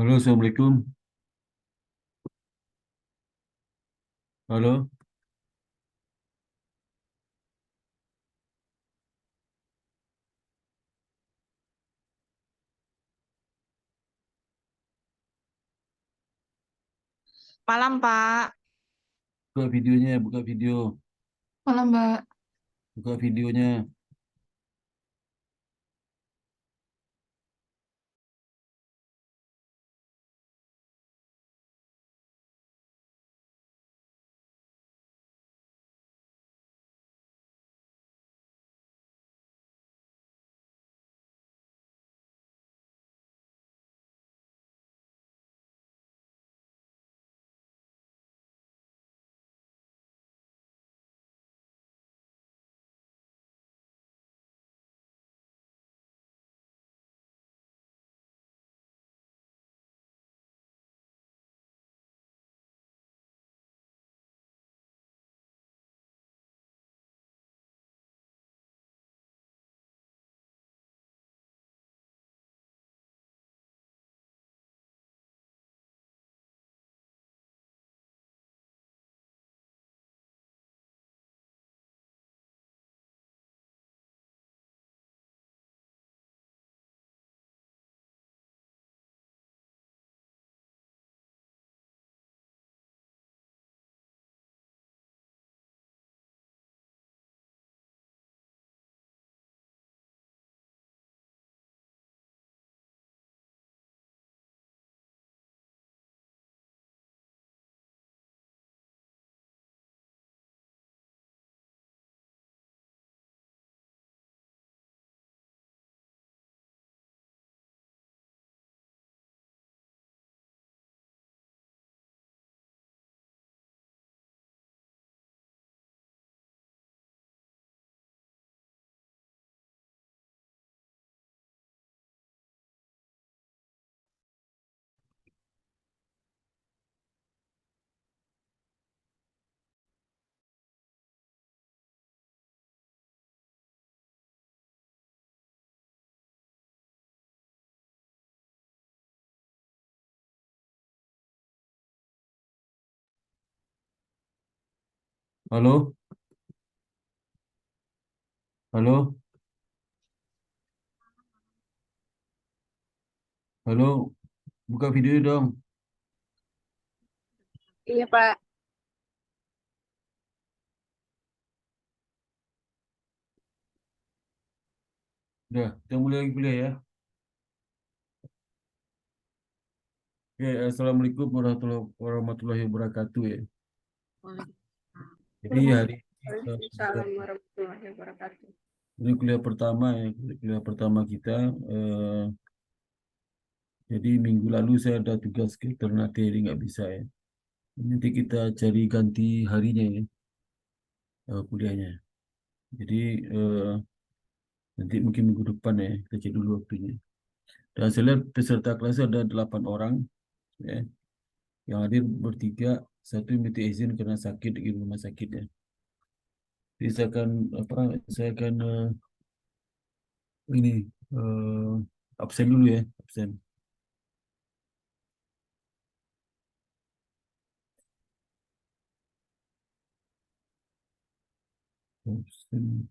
Halo, Assalamualaikum. Halo, Malam, Pak. buka videonya, buka video, Malam, Mbak. buka videonya. Halo, halo, halo, buka video dong. Iya, Pak. Udah, kita mulai lagi kuliah ya. Oke, Assalamualaikum warahmatullahi wabarakatuh ya. Jadi hari ini Waalaikumsalam warahmatullahi wabarakatuh. ini kuliah pertama ya, kuliah pertama kita. Eh, jadi minggu lalu saya ada tugas ke Ternate, jadi nggak bisa ya. Nanti kita cari ganti harinya ya, kuliahnya. Jadi eh, nanti mungkin minggu depan ya, kita cek dulu waktunya. Dan saya lihat peserta kelas ada 8 orang, ya. Yang hadir bertiga, satu minta izin karena sakit di rumah sakit ya. Jadi saya akan apa? Saya akan ini eh, absen dulu ya, absen. Absen.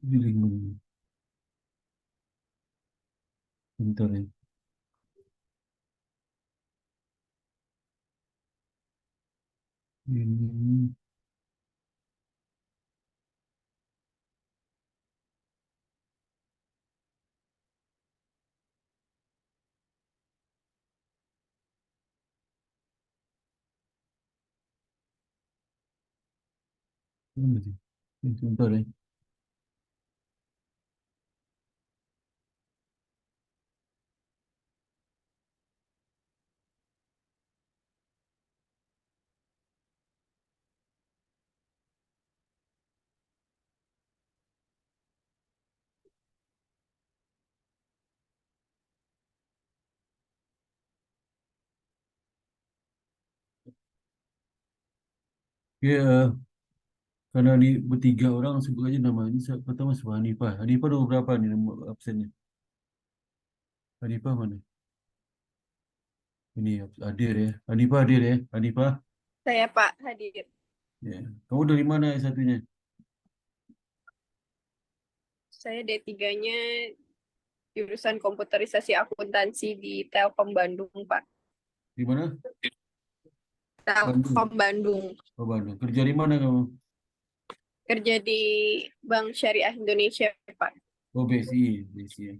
Pilih mana? Bentar ya. Ini mana sih? Ini sebentar ya. Ya, Karena di bertiga orang sebut aja nama ini. Pertama siapa? Hanifah. Hanifah nomor berapa nih nomor absennya? Hanifah mana? Ini hadir ya. Hanifah hadir ya. Hanifah. Saya Pak hadir. Ya. Kamu dari mana ya satunya? Saya D3-nya jurusan komputerisasi akuntansi di Telkom Bandung, Pak. Di mana? Telkom Bandung. Bandung. Oh, Bandung. Kerja di mana kamu? Kerja di Bank Syariah Indonesia, Pak. Oh, BSI. BSI ya.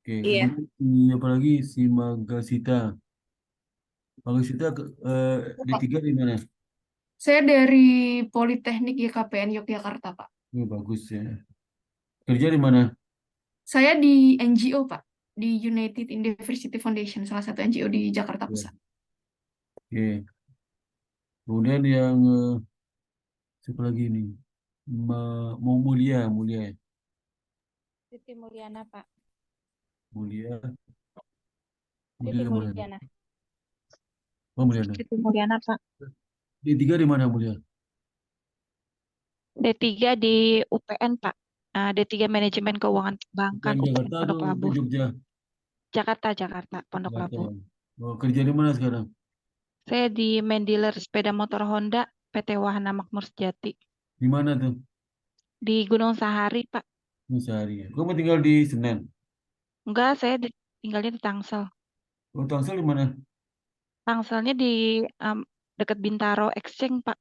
Oke. Iya. Kemudian apa lagi? Si Magasita. Magasita D3 di mana? Saya dari Politeknik YKPN Yogyakarta, Pak. Oh, bagus ya. Kerja di mana? Saya di NGO, Pak. Di United University Foundation, salah satu NGO di Jakarta Ya. Pusat. Oke. Kemudian yang siapa lagi ini? Mau mulia, mulia ya. Siti Mulyana, Pak. Mulia, Siti mulia, mulia. Mulyana. Oh, mulia. Siti Mulyana, Pak. D3 di mana mulia? D3 di UPN, Pak. D3 Manajemen Keuangan Perbankan Bukan UPN Jakarta atau Pondok ke Labu. Jogja? Jakarta, Jakarta, Pondok Jakarta. Labu. Oh, kerja di mana sekarang? Saya di main dealer sepeda motor Honda PT Wahana Makmur Sejati. Di mana tuh? Di Gunung Sahari, Pak. Ini sehari ya. Kamu tinggal di Senen. Enggak, tinggalnya di Tangsel. Oh, Tangsel di mana? Tangselnya di em, dekat Bintaro Exchange, Pak.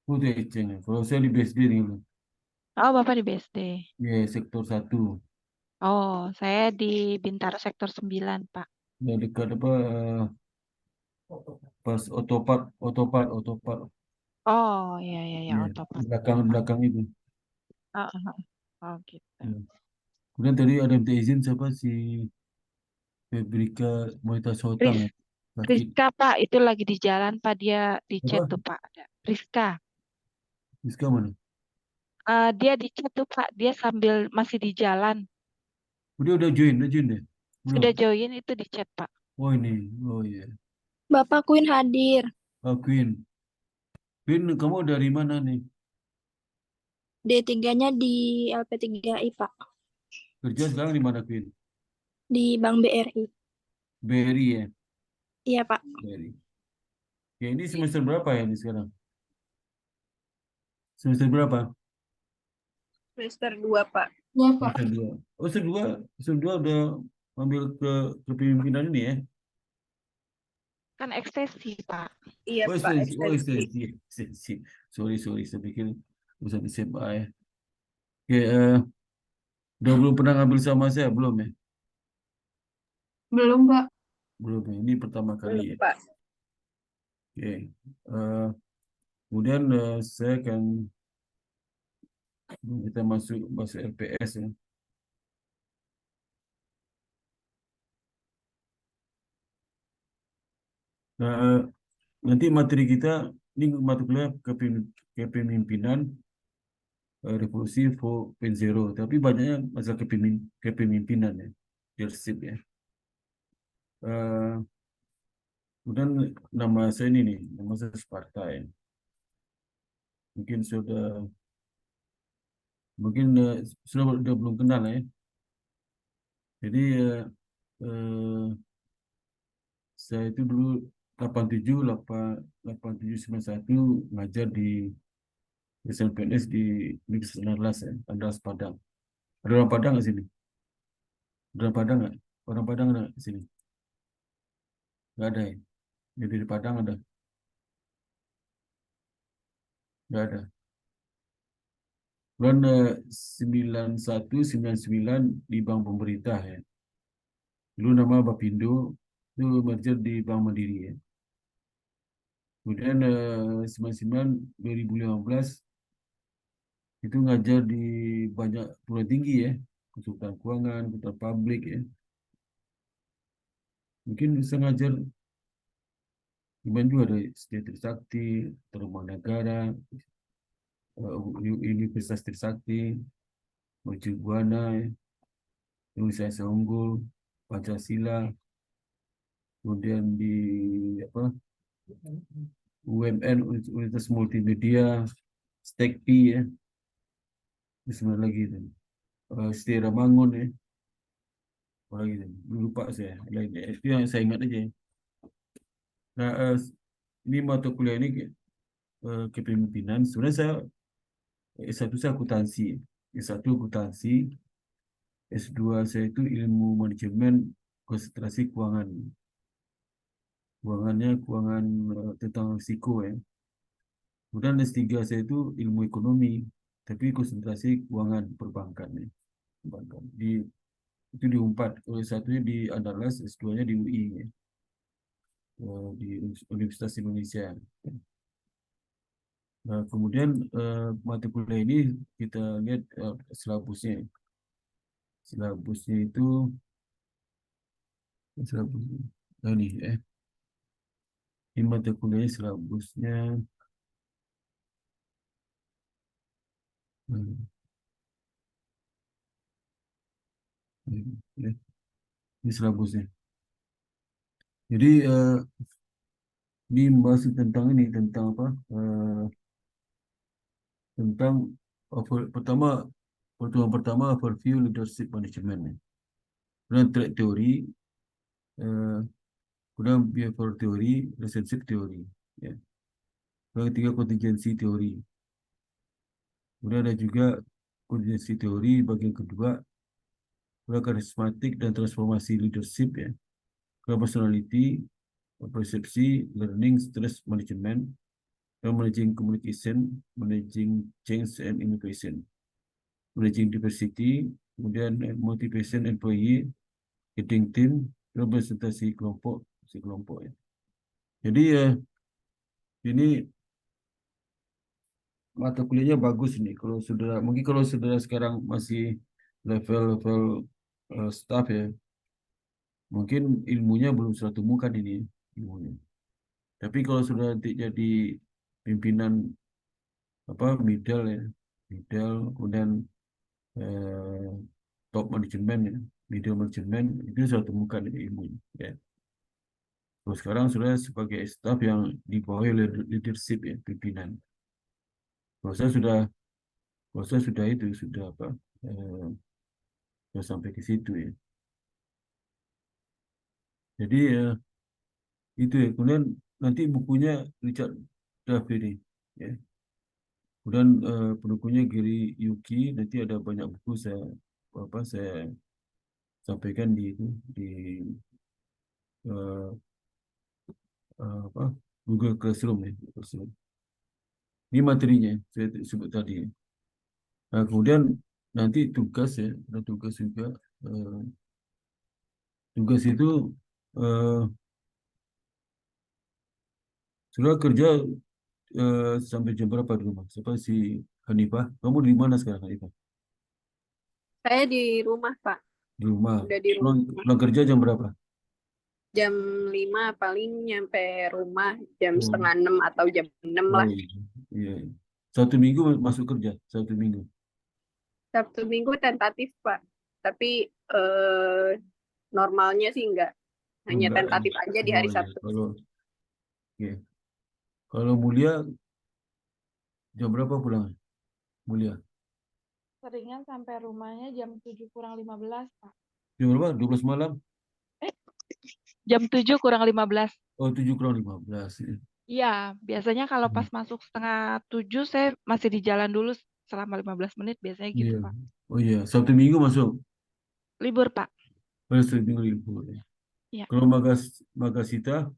Oh, di Eceng ya. Kalau saya di BSD tinggal. Oh, Bapak di BSD. Ya, sektor 1. Oh, saya di Bintaro Sektor 9, Pak. Ya, dekat apa? Pas otopat, otopat, otopat. Oh, iya, iya, ya, Ya, Otopat. belakang belakang itu. Oh, oh, oh, gitu. Ya. Kemudian tadi ada minta izin siapa si Febrika Moita Sotang Ris ya. Sakit. Rizka, Pak, itu lagi di jalan, Pak. Dia di chat Apa? tuh, Pak. Ada. Rizka. Rizka mana? Dia di chat tuh, Pak. Dia sambil masih di jalan. Udah join deh. Belum. Sudah join itu di chat, Pak. Oh ini. Oh iya. Bapak Queen hadir. Oh, Queen. Queen, kamu dari mana nih? D3-nya di LP3I, Pak. Kerja sekarang di mana, Queen? Di Bank BRI. BRI ya. Iya, Pak. BRI. Ya ini semester berapa ya ini sekarang? Semester berapa? Semester 2, Pak. Dua, Pak. Semester 2. Oh, semester 2 udah ambil ke kepemimpinan ini ya. Kan ekstesi, Pak. Iya, Oh, Pak. ekstensi. Oh, Ekstensi. ekstensi. Ekstensi. Sorry. Saya pikir urusan SMA ya. Oke, udah belum pernah ngambil sama saya, belum ya? Belum, Pak. Belum ya. Ini pertama kali Belum, ya. Pak. Oke. Kemudian saya akan kita masuk LPS ya. Nah, nanti materi kita ini mata kuliah kepemimpinan revolusi 4.0, tapi banyaknya masalah kepemimpinan ya, leadership ya. Eh, Kemudian nama saya ini nih, nama saya Sparta ya. Mungkin mungkin sudah belum kenal ya. Jadi eh, saya itu dulu 87 8 satu ngajar di SNPNS di Universitas Andalas ya, Andalas Padang. Ada orang Padang nggak sini? Ada orang Padang nggak? Orang Padang ada di sini? Nggak ada ya? Jadi di Padang ada? Nggak ada. Bulan 91 99 di bank pemerintah ya. Dulu nama Bapindo itu merger di Bank Mandiri ya. Kemudian 99 2015 itu ngajar di banyak perguruan tinggi ya. Konsultan keuangan, konsultan publik ya. Mungkin bisa ngajar gimana juga ada SD Trisakti, Rumah Negara, Universitas Trisakti, Mercu Buana, ya, Universitas Unggul, Pancasila, kemudian di apa UMN Universitas Multimedia, Stek P ya. Terus mana lagi itu? Setira Mangun ya. Apa lagi itu? Lupa saya. Lain ya. Itu yang saya ingat aja. Nah, ini mata kuliah ini kepemimpinan. Sebenarnya saya S1 saya akuntansi. S1 akuntansi. S2 saya itu ilmu manajemen konsentrasi keuangan. Keuangannya keuangan tentang risiko ya. Kemudian S3 saya itu ilmu ekonomi, tapi konsentrasi keuangan perbankan ya. Perbankan. Itu di Unpad. S1-nya di Andalas, S2-nya di UI ya. Di Universitas Indonesia. Nah, kemudian mata kuliah ini kita lihat silabusnya. Silabusnya itu silabusnya. Nah, ini mata kuliah silabusnya. Hmm, ya, ini silabusnya. Jadi ini membahas tentang ini tentang apa? Tentang pertama pertemuan pertama overview leadership management. Kemudian track teori, eh, kemudian behavior teori, relationship teori. Ya. Kemudian ketiga kontingensi teori. Kemudian ada juga kontingensi teori bagian kedua, kemudian karismatik dan transformasi leadership ya. Kemudian personality, persepsi, learning, stress management, dan managing communication, managing change and innovation, managing diversity, kemudian motivation employee, leading team, representasi kelompok, si kelompok ya. Jadi ini mata kuliahnya bagus nih. Kalau saudara, mungkin kalau saudara sekarang masih level-level staff ya, mungkin ilmunya belum satu muka ini ilmunya. Tapi kalau sudah nanti jadi pimpinan apa middle ya, middle kemudian eh, top management ya, middle management itu satu muka dari ilmunya. Ya. Terus sekarang sudah sebagai staff yang dibawahi oleh leadership ya, pimpinan. Proses sudah proses sudah itu sudah apa? eh, sudah sampai ke situ ya. Jadi itu ya. Kemudian nanti bukunya Richard Davidi ya. Kemudian pendukungnya Giri Yuki. Nanti ada banyak buku saya sampaikan di eh, apa Google Classroom ya. Classroom. Ini materinya saya sebut tadi. Nah, kemudian nanti tugas ya, ada tugas juga. Eh, tugas itu eh, sudah kerja sampai jam berapa di rumah? Siapa si Hanifah? Kamu di mana sekarang Hanifah? Saya di rumah, Pak. Di rumah. Udah di Pulang, rumah. pulang kerja jam berapa? Jam 5 paling nyampe rumah jam Oh, setengah 6 atau jam 6 oh lah. iya. Iya. Satu minggu masuk kerja, satu minggu. Sabtu Minggu tentatif, Pak. Tapi normalnya sih enggak. Hanya Enggak. tentatif aja di Oh hari iya. Sabtu. Iya. Kalau Mulia jam berapa pulang? Mulia. Seringan sampai rumahnya jam 7 kurang 15, Pak. Jam berapa? 12 malam? Jam 7 kurang 15. Oh, 7 kurang 15. Ya. Iya, biasanya kalau Hmm. pas masuk setengah 7 saya masih di jalan dulu selama 15 menit biasanya gitu, Iya. Pak. Oh iya, Sabtu Minggu masuk. Libur, Pak. Oh, Sabtu Minggu libur. Ya. Iya. Kalau Magasita,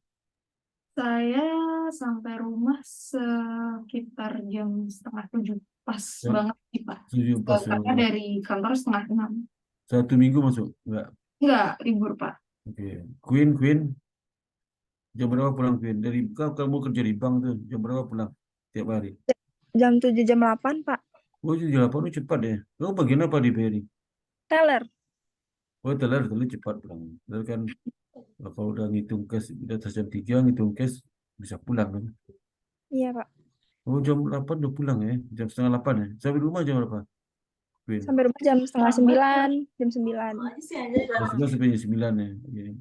Saya sampai rumah sekitar jam setengah 7. Pas jam banget sih, Pak. 7 pas Karena dari kantor setengah 6. Sabtu Minggu masuk? Enggak. Enggak, libur, Pak. Oke. Queen, jam berapa pulang Queen? Kamu kerja di bank tuh, jam berapa pulang tiap hari? Jam 7 jam 8, Pak. Oh, jam 8 itu cepat ya. Kamu bagian apa di BRI? Teller. Oh, teller cepat pulang. Teller kan kalau udah ngitung cash, udah atas jam 3 ngitung cash bisa pulang kan. Iya, Pak. Oh, jam 8 udah pulang ya. Jam setengah 8 ya. Sampai rumah jam berapa? Queen. Sampai rumah jam setengah 9, jam 9. Jam 9 sampai jam 9 ya. Iya.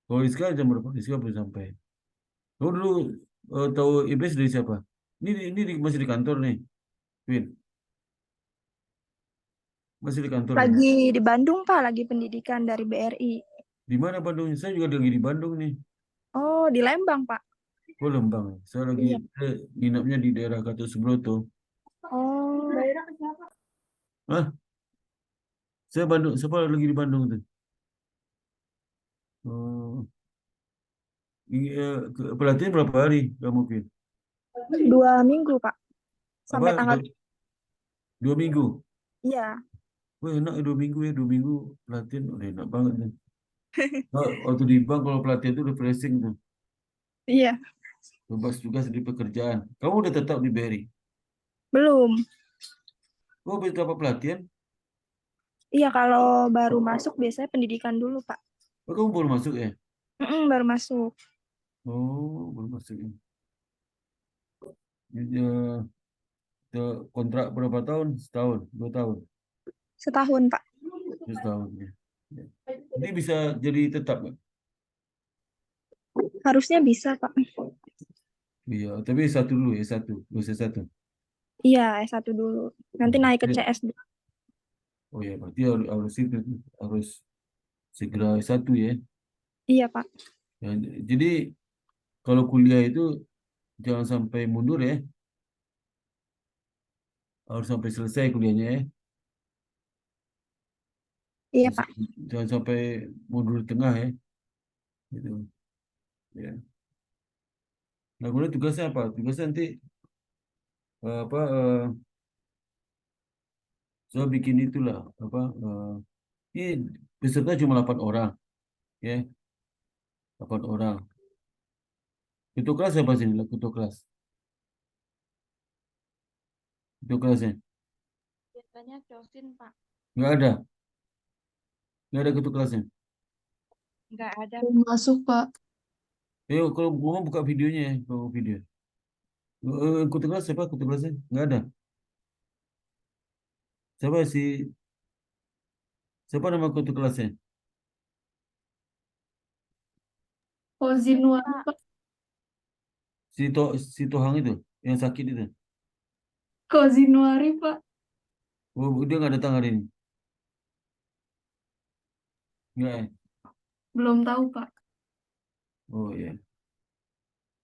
Kalau Iska jam berapa? Iska belum sampai. Kamu dulu tahu Iblis dari siapa? Masih di kantor nih, Win. Masih di kantor nih. Lagi di Bandung, Pak. Lagi pendidikan dari BRI. Di mana Bandung? Saya juga lagi di Bandung nih. Oh, di Lembang, Pak. Oh, Lembang. Saya Iya. nginapnya di daerah Gatot Subroto. Oh, Hah? Saya Bandung. Siapa lagi di Bandung tuh? Oh, pelatihan berapa hari kamu, Vin? 2 minggu, Pak. Sampai Apa? tanggal, 2 minggu? iya, Wah, enak ya 2 minggu ya. 2 minggu pelatihan. Udah enak banget nih. Oh, waktu di bank kalau pelatihan itu refreshing tuh. iya. Bebas tugas di pekerjaan. Kamu udah tetap di BRI? Belum. Oh, bisa dapat pelatihan? Iya, kalau baru masuk biasanya pendidikan dulu, Pak. Oh, kamu baru masuk ya? Baru masuk. Oh, baru masuk ya. Ini, kontrak berapa tahun? Setahun, 2 tahun, Setahun, Pak. setahun ya. Ya. Ini bisa jadi tetap nggak? Harusnya bisa, Pak. Iya, tapi satu dulu ya, dosis satu. Iya, S1 dulu. Nanti naik ke Ya. CS. Oh ya, berarti harus itu harus segera satu ya. Iya, Pak. Ya, jadi kalau kuliah itu jangan sampai mundur ya, harus sampai selesai kuliahnya ya. Iya, Pak. Jangan sampai mundur di tengah ya. Gitu. Ya. Nah, kemudian tugasnya apa? Tugasnya nanti apa? Saya bikin itulah apa? Ini peserta cuma 8 orang, ya, 8 orang. Ketua kelas siapa sih? Ketua kelas, ketua kelasnya Biasanya Cosin, Pak. nggak ada, nggak ada ketua kelasnya. Nggak ada. Belum masuk, Pak. Ayo, kalau mau buka videonya ya, kalau video. Ketua kelas siapa? Ketua kelasnya nggak ada. Siapa sih? Siapa nama ketua kelasnya? Kozinwar, Pak, Pak. Si Tohang itu, yang sakit itu. Kozinwari, Pak. Oh, dia nggak datang hari ini. Nggak ya? Belum tahu, Pak. Oh ya.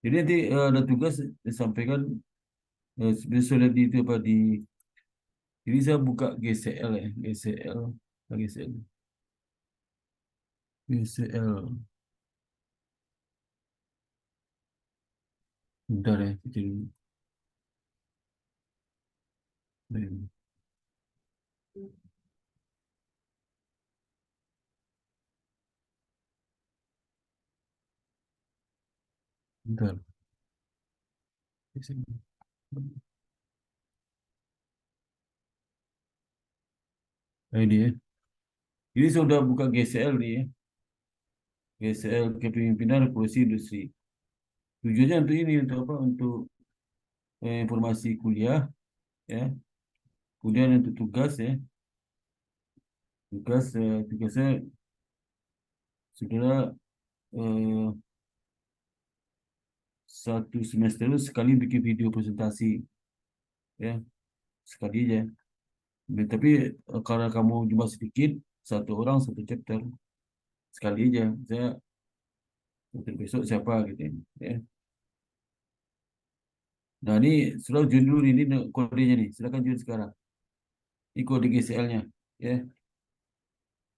Jadi nanti ada tugas disampaikan besok lihat di itu apa di. Jadi saya buka GCL ya, GCL, GCL, GCL. Bentar ya, kecil dulu. Bentar. Nah, ini ya. Ini sudah buka GCL nih ya. GCL Kepemimpinan Revolusi Industri. Tujuannya untuk ini, untuk apa? Untuk informasi kuliah, ya. Kemudian untuk tugas ya. Tugasnya segera eh, satu semester itu sekali bikin video presentasi, ya. Sekali aja. Tapi karena kamu cuma sedikit, satu orang satu chapter, sekali aja. Saya untuk besok siapa gitu ya. Nah ini sudah join dulu nih, ini kodenya nih. Silakan join sekarang. Ini kode GCL-nya, ya.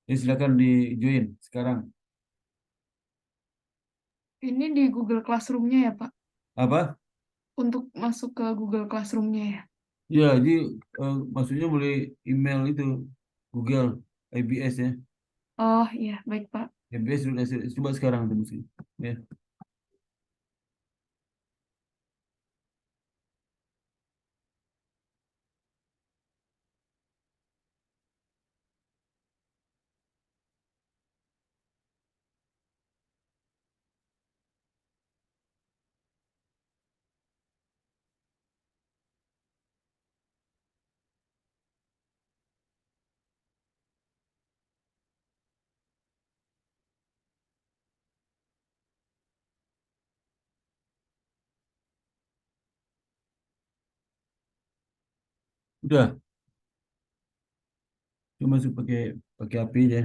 Jadi silakan di join sekarang. Ini di Google Classroom-nya ya, Pak? Apa? Untuk masuk ke Google Classroom-nya ya? Ya, jadi maksudnya boleh email itu Google IBS ya. Oh, iya. Baik, Pak. IBS sudah coba sekarang tuh mesti. Ya. Udah, cuma masuk pakai pakai HP aja.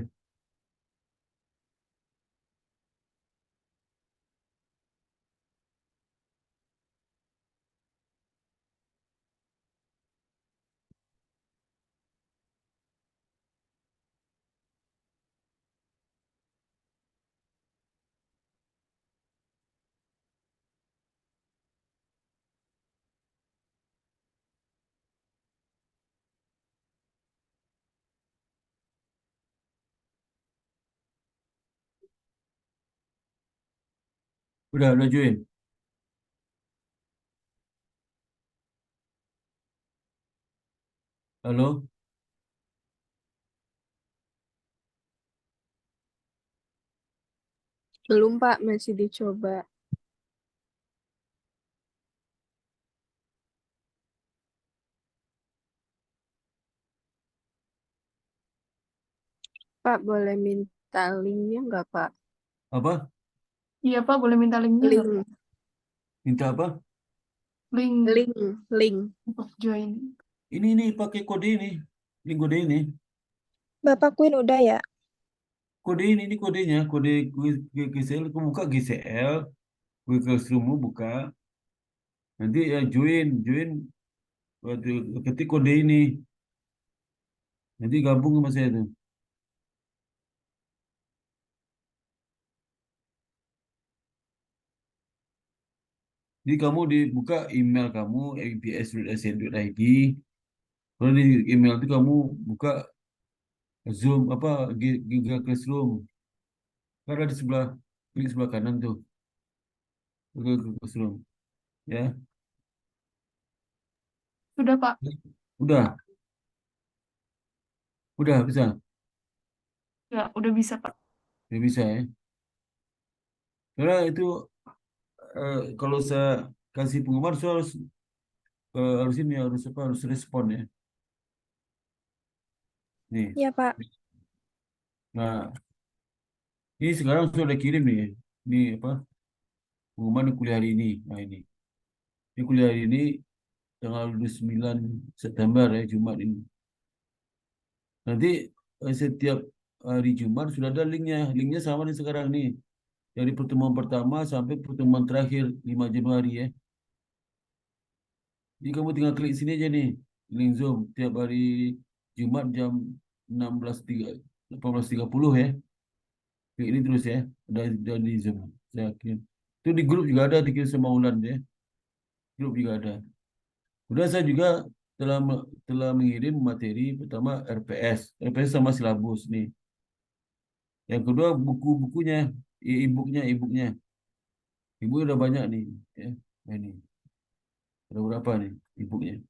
Udah join. Halo, Belum Pak, masih dicoba. Pak, boleh minta linknya nggak Pak? apa? Iya Pak, boleh minta linknya nggak? Link, Minta apa? Link link, link. untuk join. Ini pakai kode ini. Ini kode ini. Bapak Queen udah ya? Kode ini kodenya. Kode GCL. Aku buka GCL. Google Classroom buka. Nanti ya join. Waktu ketik kode ini. Nanti gabung sama saya tuh. Jadi kamu dibuka email kamu abs.sn.id. Kalau di email itu kamu buka Zoom apa Google Classroom. Kan ada di sebelah klik sebelah kanan tuh Google Classroom. Ya, Sudah Pak. udah, bisa, Ya, udah bisa Pak. udah bisa ya. Karena itu kalau saya kasih pengumuman saya harus ini harus apa harus respon ya. Nih, Iya, Pak. nah ini sekarang saya udah kirim nih. Ini apa pengumuman kuliah hari ini. Nah ini kuliah hari ini tanggal 29 September ya Jumat ini. Nanti setiap hari Jumat sudah ada linknya. Linknya sama nih sekarang nih. Dari pertemuan pertama sampai pertemuan terakhir 5 Januari ya. Jadi kamu tinggal klik sini aja nih. Link Zoom tiap hari Jumat jam 18.30 ya. Klik ini terus ya. Udah di Zoom. Saya yakin. Itu di grup juga ada dikirim sama Ulan ya. Grup juga ada. Udah saya juga telah mengirim materi pertama RPS. RPS sama silabus nih. Yang kedua buku-bukunya, e-booknya. Ibu udah banyak nih, ya. Nah, ini ada berapa nih e-booknya?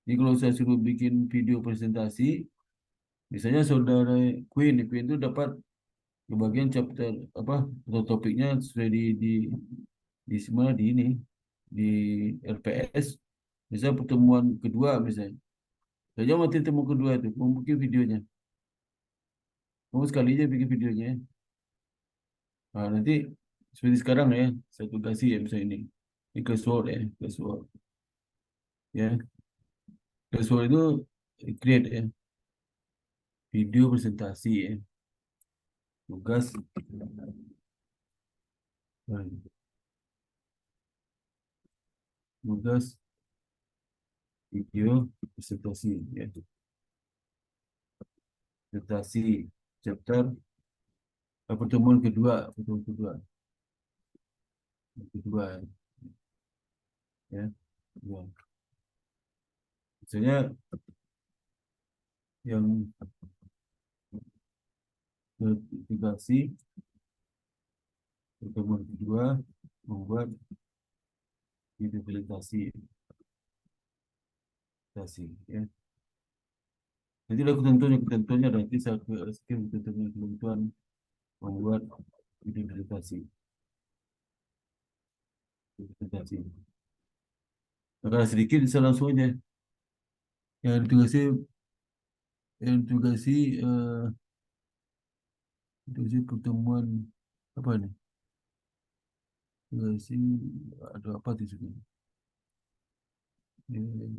Jadi kalau saya suruh bikin video presentasi, misalnya saudara Queen itu dapat di bagian chapter apa atau topiknya sudah di semua di ini di RPS. Misalnya pertemuan kedua misalnya, saja mati temu kedua itu, kamu bikin videonya, kamu sekali aja bikin videonya. Nah, nanti seperti sekarang ya, saya tugasi ya misalnya ini keyword ya, keyword ya, keyword itu create ya, video presentasi ya, tugas nah, tugas video presentasi ya, presentasi chapter pertemuan kedua ya, ya. Misalnya yang mitigasi pertemuan kedua membuat video presentasi ya. Jadi ada ketentuannya nanti saya skim ketentuan membuat video presentasi. Nah, kalau sedikit bisa langsung aja yang ditugasi yang ditugasi ditugasi pertemuan apa nih? Tugasi ada apa di sini?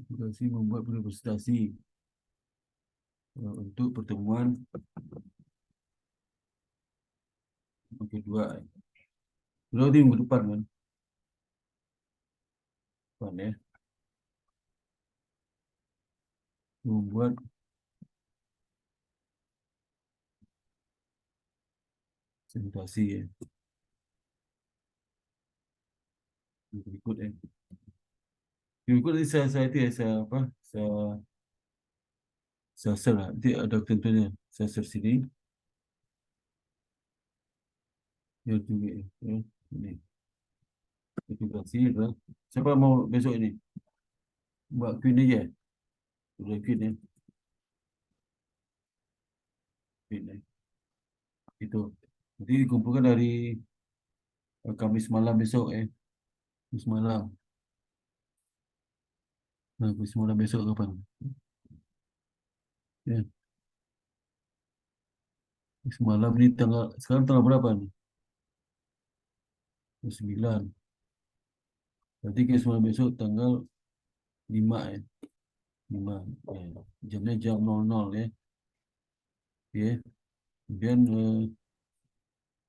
Tugasnya membuat presentasi untuk pertemuan yang kedua. Berarti minggu depan kan? Depan ya. Membuat presentasi ya. Berikut ya. Berikut tadi saya itu ya, saya apa? Saya share lah. Nanti ada ketentuannya. Saya share sini. Ya juga ya. Ini. Aplikasi adalah. Siapa mau besok ini? Buat Queen aja. Sudah Queen ya. Queen ya. Itu. Nanti dikumpulkan dari Kamis malam besok ya. Kamis malam. Nah, Kamis malam besok kapan? Ya. Kamis malam ini sekarang tanggal berapa nih? 9. Berarti Kamis malam besok tanggal 5 ya. 5. Ya. Jamnya jam 00 ya. Ya. Kemudian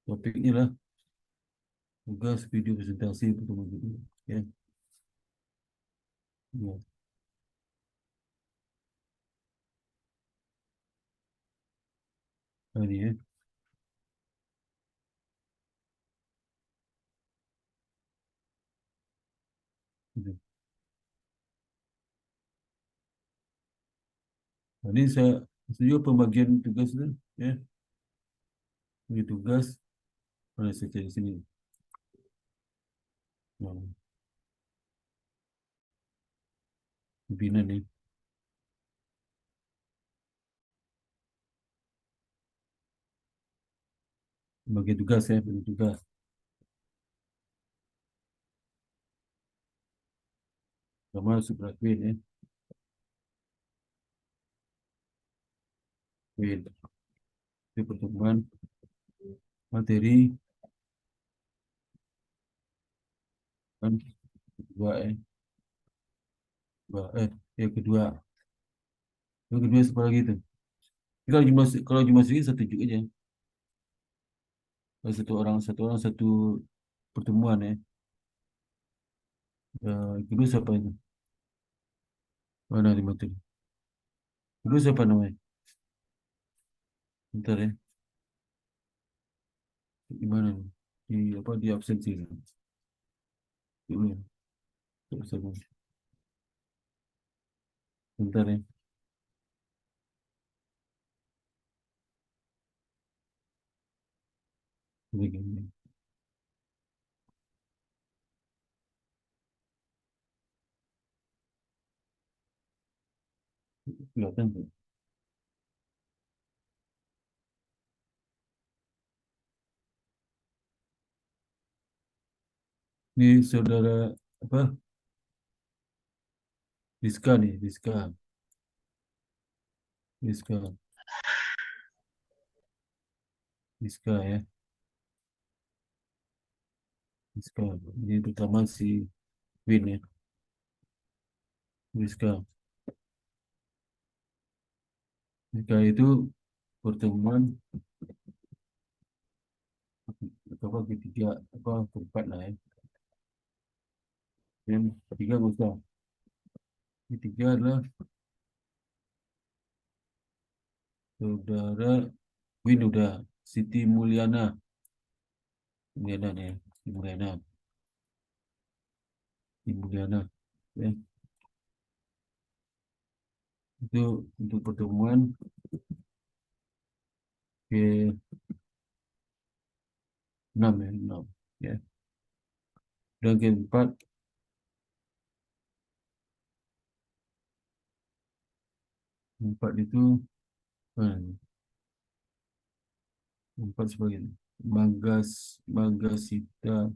topiknya lah tugas video presentasi pertemuan kedua. Ya. Ya. Ini ya. Gitu. Nah, ini saya setuju pembagian tugas itu ya. Ini tugas pada saya cari sini. Nah, pimpinan nih. Bagi tugas ya, bagi tugas. Sama Supra Queen ya. Queen. Itu pertemuan materi kan kedua ya. Kedua, yang kedua. Yang kedua seperti lagi itu. Kalau jumlah sedikit satu juga aja. Kalau satu orang satu pertemuan ya. Kedua siapa ini? Mana di materi? Kedua siapa namanya? Bentar ya. Gimana nih? Di absensi kan? Dulu ya. Bentar ya. Begini. Kelihatan tuh. Ini saudara apa? Rizka nih, Rizka. Rizka. Rizka ya. Rizka. Ini pertama si Win ya. Rizka. Rizka itu pertemuan apa ketiga apa keempat lah ya. Dan ketiga Gusta. Ketiga adalah saudara Win udah Siti Mulyana. Mulyana nih, Siti Mulyana. Siti Mulyana. Ya. Itu untuk pertemuan ke 6 ya, 6 ya. Dan keempat empat itu empat sebagai Magasita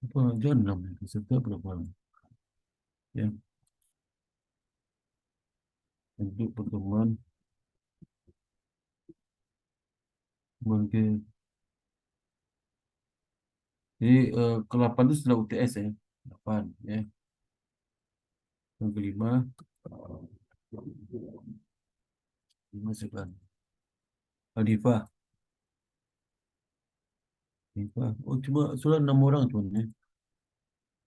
apa aja 6 ya, peserta berapa ya untuk pertemuan mungkin jadi ke-8 itu setelah UTS ya 8 ya Yang kelima, masukkan Hanifah. Hanifah. Oh, cuma sudah 6 orang tuan ya.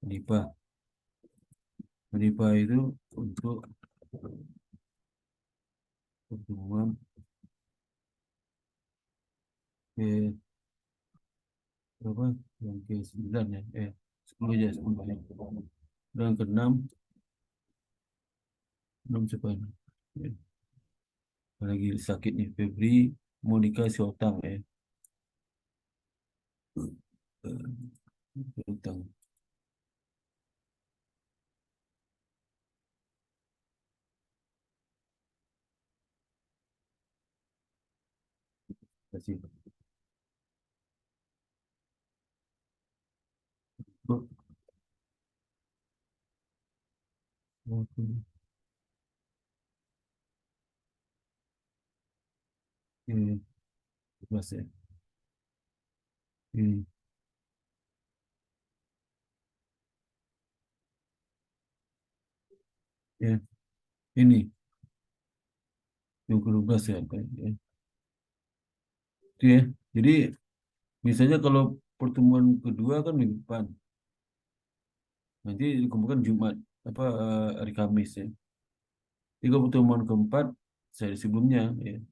Hanifah. Hanifah itu untuk pertemuan ke berapa? Yang ke 9 ya. 10 ya, 10 ya. Dan ke-6, 6 siapa ini? Ya. Lagi sakit nih, Febri, Monica, Siotang ya. Siotang. Kasih. Oh, oke. Ini, Mas ya. Ini, ya. Ini, yang ke-12 ya. Ya. Itu ya. Jadi, misalnya kalau pertemuan kedua kan minggu depan. Nanti dikumpulkan Jumat, hari Kamis ya. Jika pertemuan keempat, saya sebelumnya ya.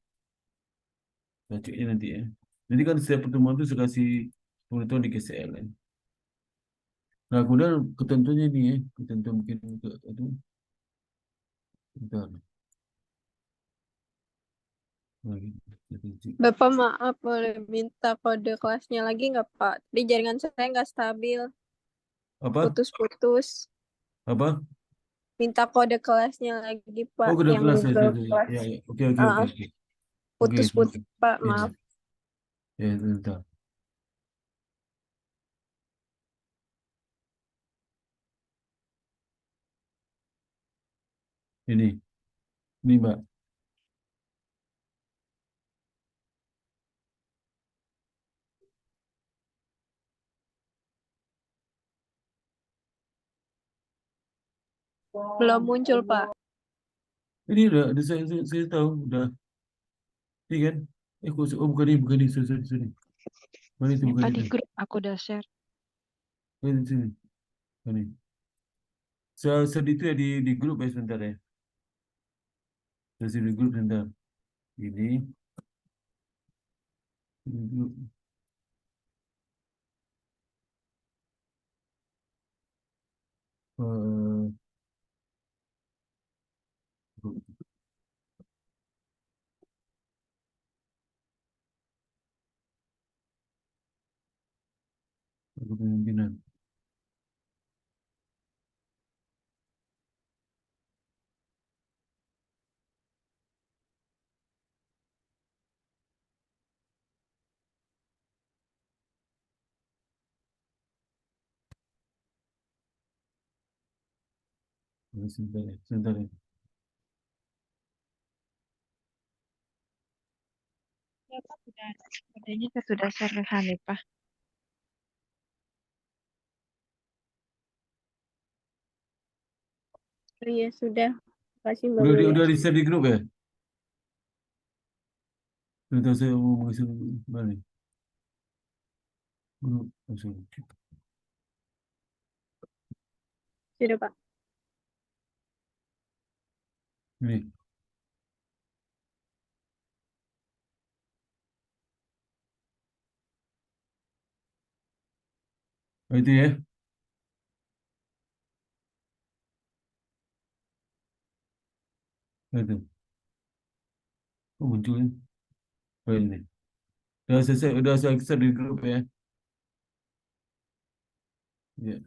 Saya ceknya nanti ya. Nanti kan setiap pertemuan itu saya kasih pengetahuan di KCL ya. Nah, kemudian ketentuannya nih ya. Ketentuan mungkin itu. Bentar. Nah, gitu. Bapak maaf, boleh minta kode kelasnya lagi nggak Pak? Tadi jaringan saya nggak stabil, Apa? putus-putus. Apa? Minta kode kelasnya lagi Pak, Oh, udah yang kelas ya. Google Class. Ya, ya. Oke, oke, oke, Ah, oke. Oke, putus-putus Pak, ya, maaf. ya, bentar. Ini Mbak. Belum muncul Pak. Ini udah saya tahu, udah. Ini kan? Bukan ini, bukan ini, sorry, sorry. Mana itu, Ya, bukan Pak, di itu. grup aku udah share. Ini, sini. Ini. Saya itu ya di grup ya sebentar ya. Saya di grup sebentar. Ini grup. Eh, grup kepemimpinan. Sebentar ya, sebentar ya. Ya, Pak, sudah. Kodenya saya sudah share ke Hanifah. Oh iya sudah. Kasih Mbak Mulia. Udah di share di grup ya? Sebentar saya mau mengisi mana nih? Grup, langsung. Sudah Pak. Ini. Oh, itu ya. Itu. Oh, muncul ya. Oh, ini. Udah saya share di grup ya. Ya.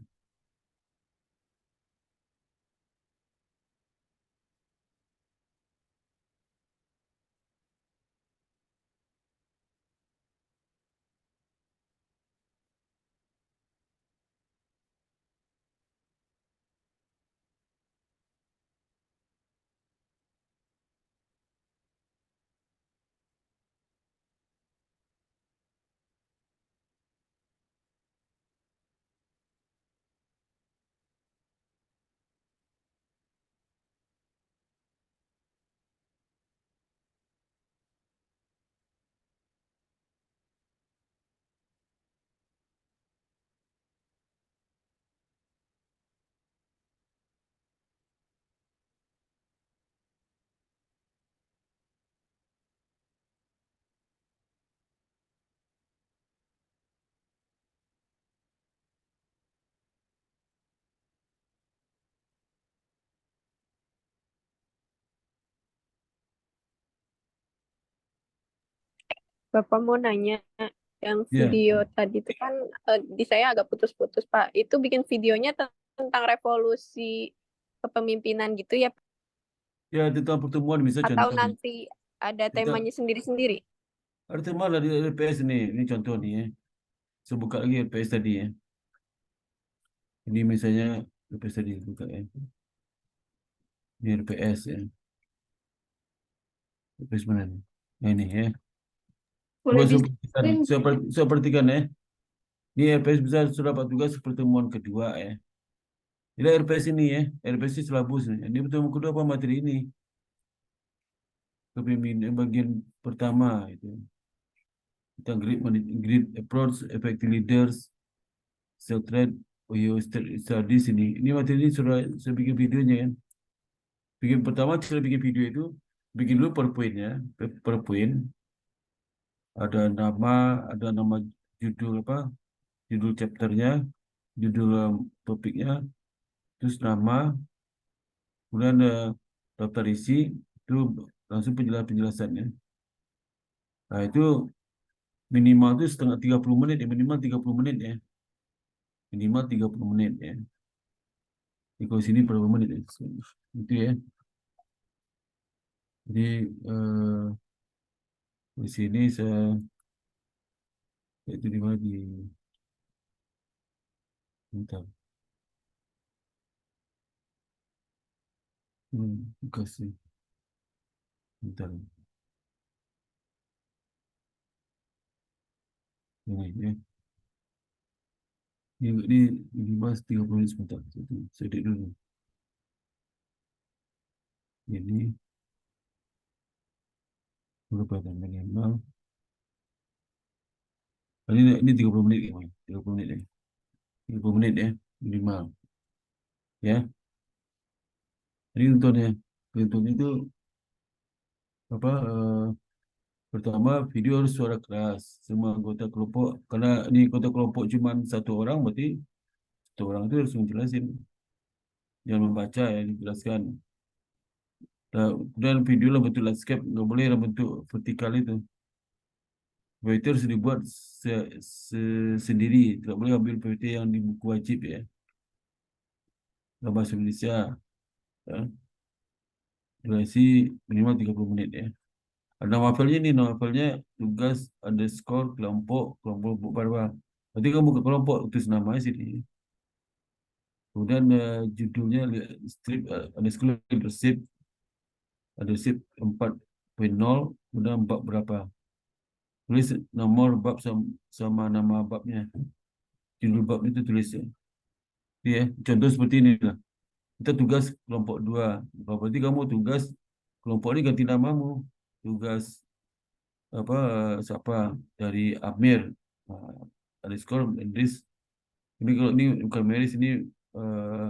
Bapak mau nanya, yang Ya, video tadi itu kan di saya agak putus-putus, Pak. Itu bikin videonya tentang revolusi kepemimpinan gitu ya, ya tentang pertemuan misalnya atau contoh nih. nanti ada Kita temanya sendiri-sendiri? ada teman lah di LPS nih. Ini contoh nih ya. Saya buka lagi LPS tadi ya. Ini misalnya LPS tadi buka ya. Ini LPS ya. LPS mana nih? Nah, ini ya. Boleh Coba di saya perhatikan, screen. saya perhatikan ya. Ini LPS bisa sudah dapat tugas pertemuan kedua ya. Ini LPS ini ya. LPS ini silabus nih. Ini pertemuan kedua apa materi ini? Kepemimpinan bagian pertama itu. Tentang grid approach, effective leaders, self trade, studies ini. Ini materi ini sudah saya bikin videonya kan. Bikin pertama saya bikin video itu, bikin dulu PowerPoint-nya, PowerPoint. Ada nama judul apa, judul chapternya, judul topiknya, terus nama, kemudian daftar isi, itu langsung penjelasannya. Nah itu minimal itu setengah 30 menit ya, minimal 30 menit ya, minimal 30 menit ya. Di sini berapa menit ya? Itu ya. Jadi di sini saya itu di mana di bentar. Kasih bentar. Ini ya. Ini bahas 30 menit sebentar. Saya edit dulu. Ini merupakan minimal. Ini 30 menit ya, Bang. 30 menit ya. 30 menit ya, minimal. Ya. Ini contohnya. Contohnya itu apa pertama video harus suara keras semua anggota kelompok, karena ini anggota kelompok cuma satu orang, berarti satu orang itu harus menjelasin, yang membaca ya dijelaskan. Dan video dalam bentuk landscape, nggak boleh dalam bentuk vertikal itu. PPT harus dibuat sendiri, tidak boleh ambil PPT yang di buku wajib ya. Dalam bahasa Indonesia, ya. Durasi minimal 30 menit ya. Ada novelnya nih, novelnya tugas underscore kelompok, kelompok berapa. Nanti kamu ke kelompok, tulis namanya sini. Kemudian judulnya strip underscore leadership, leadership 4.0, kemudian bab berapa. Tulis nomor bab sama nama babnya. Judul bab itu tulis ya. Ya, contoh seperti ini lah. Kita tugas kelompok 2. Berarti kamu tugas kelompok ini ganti namamu. Tugas apa siapa dari Amir. Underscore Idris. Ini kalau ini bukan Meris, ini eh,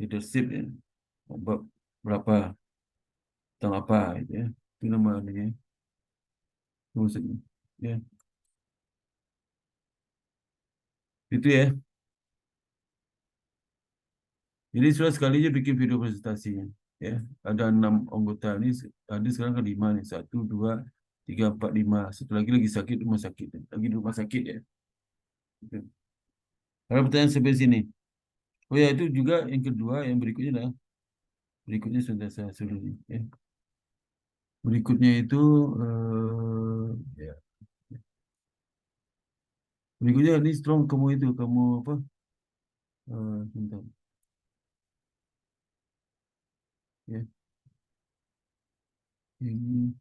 leadership ya. Bab berapa, tentang apa gitu ya. Itu namanya. Maksudnya. Ya. Itu ya. Jadi sudah sekali aja bikin video presentasinya. Ya, ada 6 anggota ini, ada sekarang kan 5 nih, 1, 2, 3, 4, 5. Satu lagi sakit, rumah sakit, lagi di rumah sakit ya. Gitu. Ada pertanyaan sampai sini. Oh ya, itu juga yang kedua, yang berikutnya adalah berikutnya sudah saya suruh nih. Ya. Berikutnya itu ya. Berikutnya ini strong kamu itu kamu apa? Bentar. Ya. Ini ini.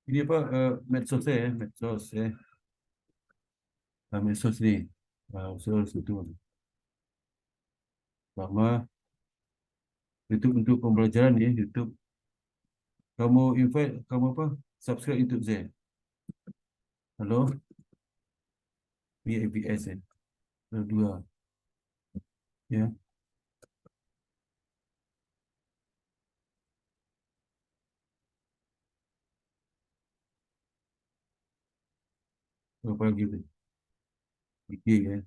Ini apa medsos ya, medsos ya. Medsos nih. Medsos itu. Pertama YouTube untuk pembelajaran ya, YouTube. Kamu invite, kamu apa? Subscribe YouTube saya. Halo, VABS ya. Ada dua ya. Berapa lagi tuh? IG ya.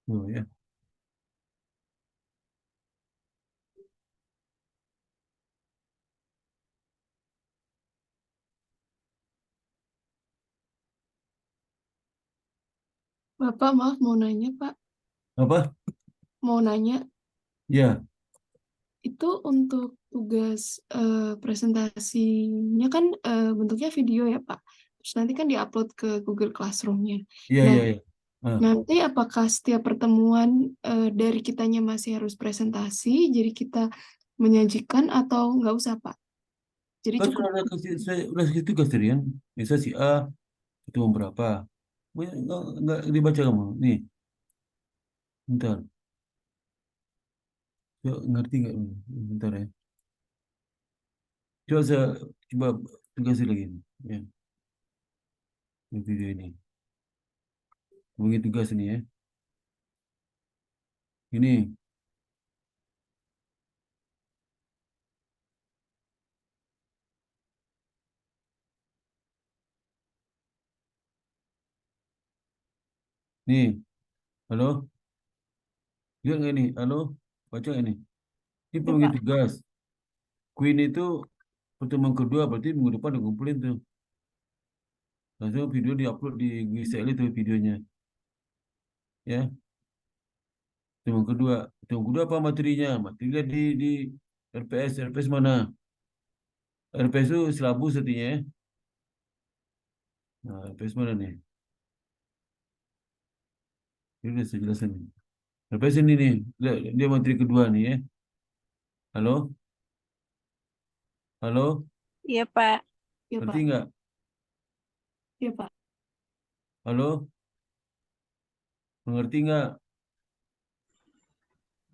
Oh ya. Bapak, maaf mau nanya, Pak. Apa? Mau nanya, Ya, itu untuk tugas presentasinya kan bentuknya video ya, Pak. Terus nanti kan diupload ke Google Classroom-nya. iya, Nah, iya, iya. Ah. nanti apakah setiap pertemuan dari kitanya masih harus presentasi, jadi kita menyajikan atau nggak usah, Pak? Jadi Kan cukup. sudah ada kasih, saya udah kasih tugas tadi kan. Misal si A itu berapa? Nggak dibaca kamu. Nih, bentar. Coba ngerti nggak? Bentar ya. Coba saya coba tugasin lagi. Ya, di video ini. Bagi tugas ini ya. Ini, nih. Halo? Lihat nggak ini? Halo? Baca nggak ini? Ini Ya, pembagi Pak. tugas. Queen itu pertemuan kedua, berarti minggu depan udah kumpulin tuh. Langsung video diupload di GSL itu videonya. Ya, pertemuan kedua apa materinya? Materinya di RPS. RPS mana? RPS itu silabus artinya ya. Nah, RPS mana nih? Ini udah saya jelasin nih. RPS ini nih. Dia materi kedua nih ya. Halo? Halo? Iya, Pak. Ya, Ngerti Pak. nggak? Ya, Pak. Halo? Mengerti nggak?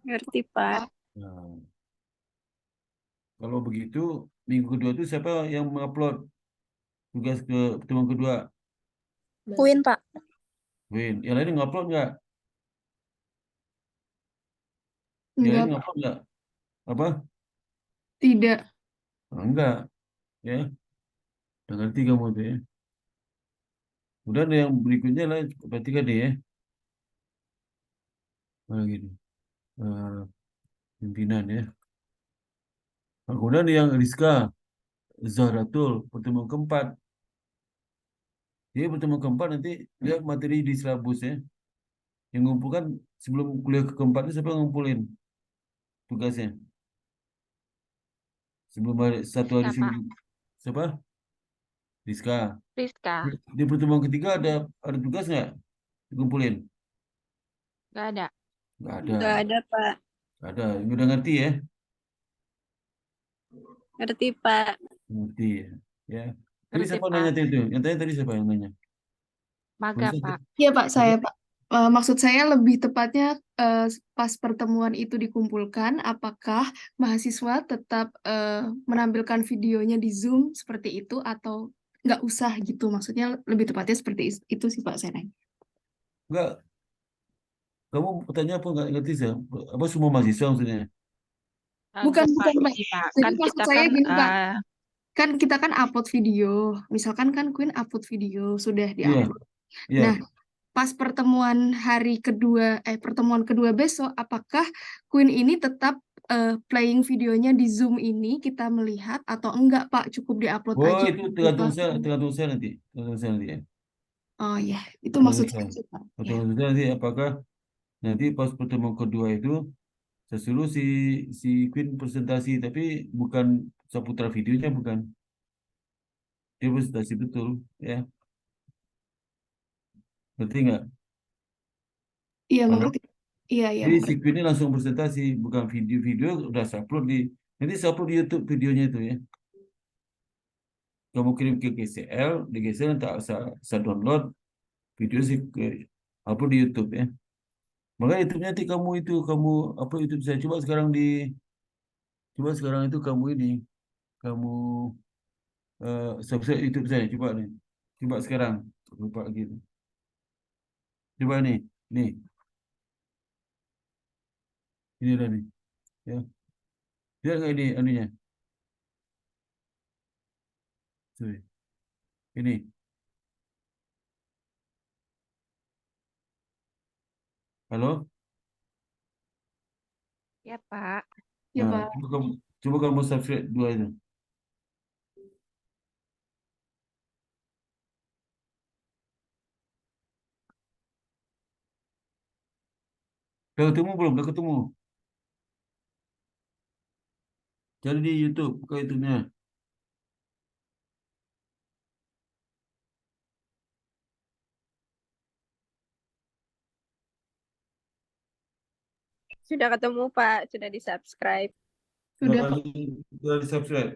Ngerti, Pak. Nah, kalau begitu, minggu kedua itu siapa yang mengupload tugas ke pertemuan kedua? Queen, Pak. Win. Yang lain ngupload nggak? Yang lain Enggak, Pak. ngupload nggak? Apa? Tidak. Nah, enggak. Ya, udah ngerti kamu tuh ya. Udah ada yang berikutnya lah, perhatikan deh ya. Nah, gini. Eh, pimpinan ya. Nah, kemudian yang Rizka, Zahratul, pertemuan keempat. Dia pertemuan keempat nanti lihat materi di silabus ya. Yang ngumpulkan sebelum kuliah ke keempat itu siapa yang ngumpulin tugasnya? Sebelum satu hari Rizka, Pak. sebelum siapa? Rizka. Rizka. Di pertemuan ketiga ada tugas nggak dikumpulin? Nggak ada. Nggak ada. Nggak ada, Pak. Nggak ada. Ini udah ngerti ya? Ngerti, Pak. Ngerti ya. Ya. Tadi Ngerti, siapa Pak. nanya itu? Yang tanya tadi siapa yang nanya? Maga, Bisa Pak. Iya, Pak, saya, Pak. Maksud saya lebih tepatnya pas pertemuan itu dikumpulkan, apakah mahasiswa tetap menampilkan videonya di Zoom seperti itu atau nggak usah gitu? Maksudnya lebih tepatnya seperti itu sih, Pak, saya nanya. Enggak. Kamu bertanya apa nggak ngerti sih? Apa semua mahasiswa maksudnya? Bukan, Enggak, Pak. bukan, Pak. Ini, Pak. Jadi Kan maksud kita saya kan gini, Pak. Kan kita kan upload video. Misalkan kan Queen upload video, sudah Iya, diupload. iya. Nah, pas pertemuan kedua besok, apakah Queen ini tetap playing videonya di Zoom ini kita melihat atau enggak, Pak? Cukup diupload Oh, aja itu di Classroom. tergantung saya nanti. Tergantung saya nanti ya. Oh ya, itu Tergantung maksud saya. saya sih, Pak. Ya. Tergantung saya nanti apakah nanti pas pertemuan kedua itu saya suruh si Queen presentasi, tapi bukan seputar videonya bukan. Dia presentasi betul, ya. Ngerti nggak? Iya, Halo? mengerti. Iya, iya, Jadi si mengerti. Queen ini langsung presentasi, bukan video-video udah saya upload nanti saya upload di YouTube videonya itu ya. kamu kirim ke GCL, di GCL tak usah download video sih ke upload di YouTube ya. Maka YouTube nanti kamu apa YouTube saya coba sekarang itu kamu subscribe YouTube saya coba nih. Coba sekarang lupa gitu. Coba nih ini dah nih ya. Lihat nggak ini anunya? Sorry. Ini. Halo? Ya, Pak. Ya, Nah, Pak. coba kamu subscribe dua itu. Udah ketemu belum? Udah ketemu. Cari di YouTube, buka YouTube-nya. Sudah ketemu, Pak. Sudah di-subscribe. Sudah, Pak. Udah di subscribe.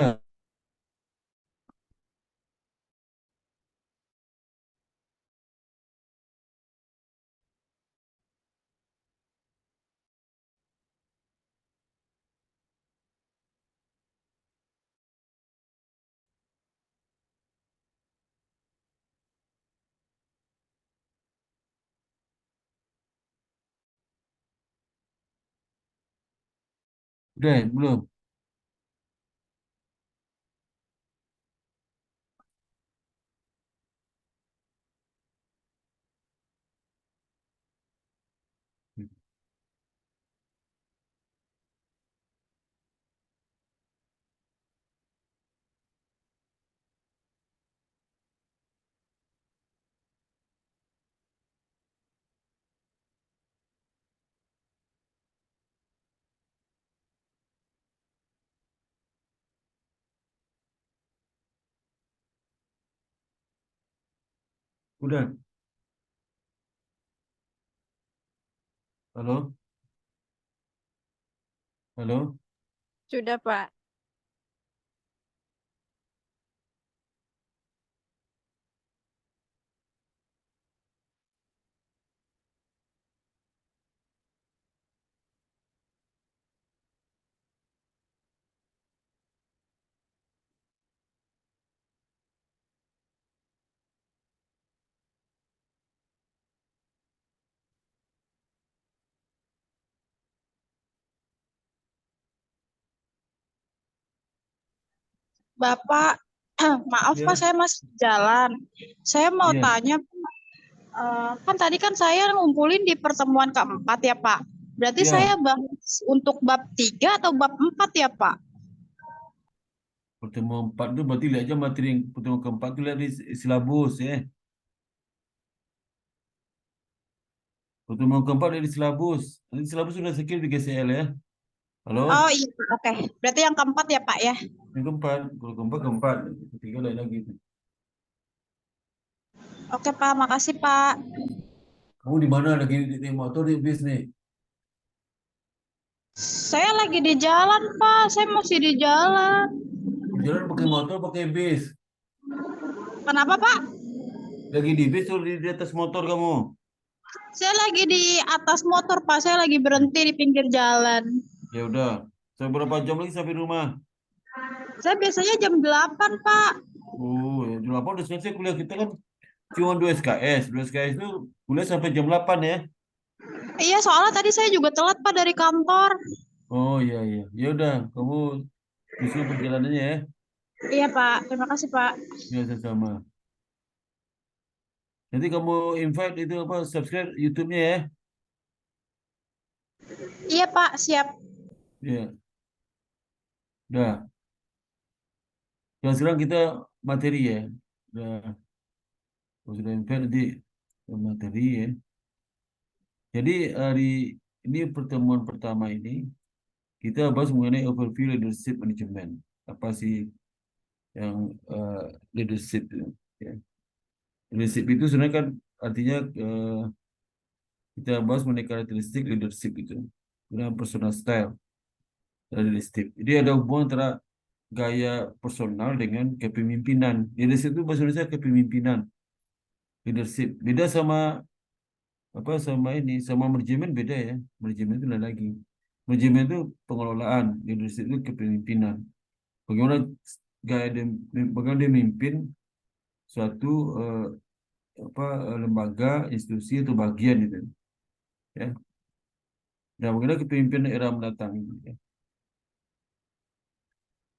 Udah, udah ya? Belum? Udah. Halo? Halo? Sudah, Pak. Bapak, maaf Pak, Ya? saya masih di jalan. Saya mau Iya. tanya, kan tadi kan saya ngumpulin di pertemuan keempat ya Pak. Berarti Ya. saya bahas untuk bab 3 atau bab 4 ya Pak? Pertemuan 4 itu berarti lihat aja materi yang pertemuan keempat itu lihat di silabus ya. Pertemuan keempat ada di silabus. Nanti silabus sudah sekir di GCL ya. Halo? Oh iya Pak, oke. Berarti yang keempat ya Pak ya? Yang keempat. Kalau keempat. Ketiga lain lagi. Oke Pak, makasih Pak. Kamu di mana lagi di motor di bis nih? Saya lagi di jalan Pak, saya masih di jalan. Jalan pakai motor, pakai bis. Kenapa Pak? Lagi di bis atau di atas motor kamu? Saya lagi di atas motor, Pak. Saya lagi berhenti di pinggir jalan. Ya udah. Berapa jam lagi sampai rumah? Saya biasanya jam 8, Pak. Oh, ya, jam 8 udah selesai kuliah kita kan cuma 2 SKS. 2 SKS itu kuliah sampai jam 8 ya. Iya, soalnya tadi saya juga telat, Pak, dari kantor. Oh iya iya. Ya udah, kamu susun perjalanannya ya. Iya, Pak. Terima kasih, Pak. Ya sama. Nanti kamu invite itu apa subscribe YouTube-nya ya. Iya, Pak. Siap. Ya. Udah. Dan sekarang kita materi ya. Udah. Kalau sudah invite nanti ke materi ya. Jadi hari ini pertemuan pertama ini kita bahas mengenai overview leadership management. Apa sih yang leadership itu? Ya. Leadership itu sebenarnya kan artinya kita bahas mengenai karakteristik leadership itu. Dengan personal style dari leadership. Jadi ada hubungan antara gaya personal dengan kepemimpinan. Leadership itu bahasa Indonesia kepemimpinan. Leadership beda sama apa sama ini sama manajemen beda ya. Manajemen itu lain lagi. Manajemen itu pengelolaan, leadership itu kepemimpinan. Bagaimana bagaimana dia memimpin suatu lembaga, institusi atau bagian itu, ya. Nah, bagaimana kepemimpinan era mendatang ini, ya.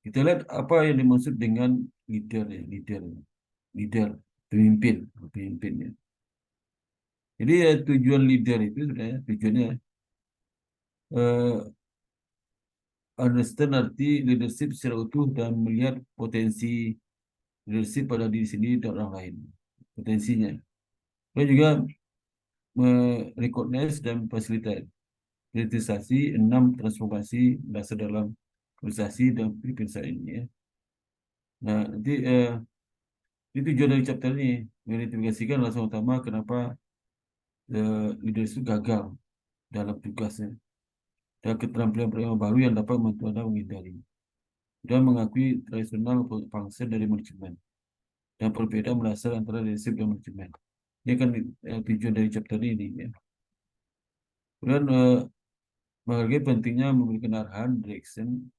Kita lihat apa yang dimaksud dengan leader ya, leader, pemimpin, pemimpinnya. Jadi ya, tujuan leader itu sebenarnya tujuannya eh, understand arti leadership secara utuh dan melihat potensi leadership pada diri sendiri dan orang lain, potensinya. Dan juga merecognize dan fasilitasi 6 transformasi dasar dalam organisasi dan perusahaan ini ya. Nah, nanti itu tujuan dari chapter ini mengidentifikasikan alasan utama kenapa leadership gagal dalam tugasnya dan keterampilan baru yang dapat membantu Anda menghindari dan mengakui tradisional function dari manajemen dan perbedaan mendasar antara leadership dan manajemen. Ini kan tujuan dari chapter ini ya. Kemudian menghargai pentingnya memberikan arahan, direction,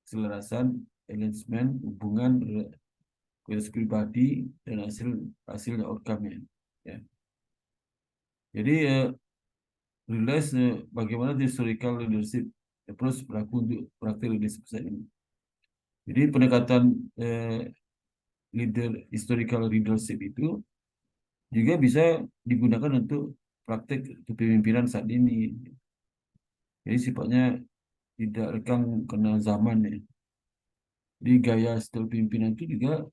keselarasan, alignment, hubungan pribadi dan hasil outcome-nya. Ya. Jadi realize bagaimana historical leadership approach berlaku untuk praktik leadership saat ini. Jadi pendekatan historical leadership itu juga bisa digunakan untuk praktik kepemimpinan saat ini. Jadi sifatnya tidak lekang kena zaman ya. Jadi gaya style pimpinan itu juga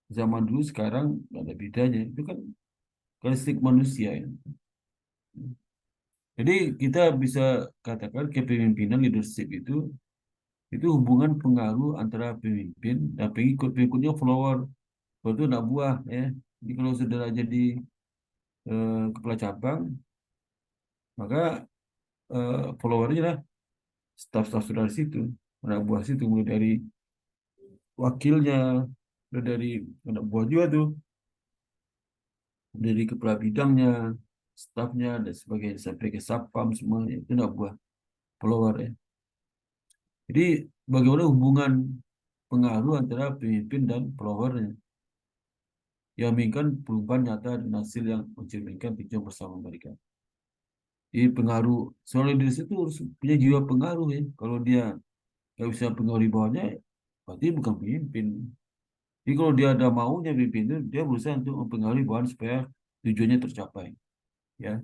zaman dulu sekarang nggak ada bedanya. Itu kan karakteristik manusia ya. Jadi kita bisa katakan kepemimpinan leadership itu hubungan pengaruh antara pemimpin dan pengikut. Pengikutnya follower, kalau itu anak buah ya. Jadi kalau saudara jadi kepala cabang, maka followernya lah staf-staf saudara situ, anak buah situ, mulai dari wakilnya, mulai dari anak buah juga tuh, dari kepala bidangnya, stafnya dan sebagainya sampai ke satpam semuanya itu anak buah follower ya. Jadi bagaimana hubungan pengaruh antara pemimpin dan followernya yang menginginkan perubahan nyata dan hasil yang mencerminkan tujuan bersama mereka. Jadi pengaruh soal leadership itu harus punya jiwa pengaruh ya. Kalau dia nggak bisa pengaruh bawahnya, berarti bukan pemimpin. Jadi kalau dia ada maunya pemimpin itu, dia berusaha untuk mempengaruhi bawahan supaya tujuannya tercapai. Ya,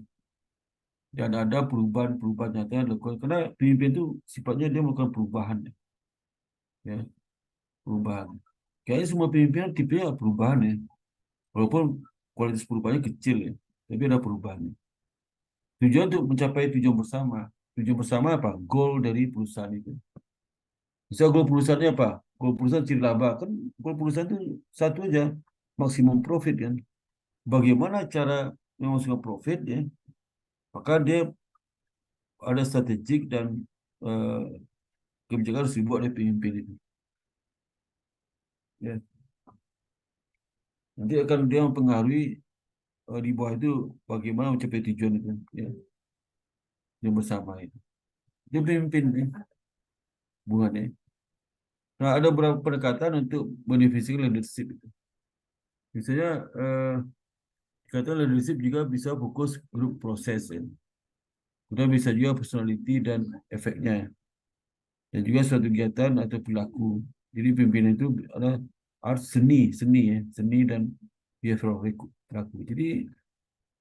dan ada perubahan nyata yang dilakukan. Karena pemimpin itu sifatnya dia melakukan perubahan. Ya, perubahan. Kayaknya semua pemimpin tipenya perubahan ya. Walaupun kualitas perubahannya kecil ya, tapi ada perubahan. Tujuan untuk mencapai tujuan bersama. Tujuan bersama apa? Goal dari perusahaan itu. Bisa goal perusahaannya apa? Goal perusahaan ciri laba. Kan goal perusahaan itu satu aja, maksimum profit kan. Bagaimana cara memaksimalkan profit ya? Maka dia ada strategik dan eh, kebijakan harus dibuat oleh pemimpin itu. Ya. Nanti akan dia mempengaruhi di bawah itu bagaimana mencapai tujuan itu, ya, yang bersama itu. Dia pemimpin, ya, hubungannya. Nah, ada beberapa pendekatan untuk beneficial leadership itu. Misalnya, kata leadership juga bisa fokus grup proses, ya. Kemudian bisa juga personality dan efeknya. Dan juga suatu kegiatan atau perilaku. Jadi pimpinan itu adalah art seni ya, seni dan behavioral perilaku. Jadi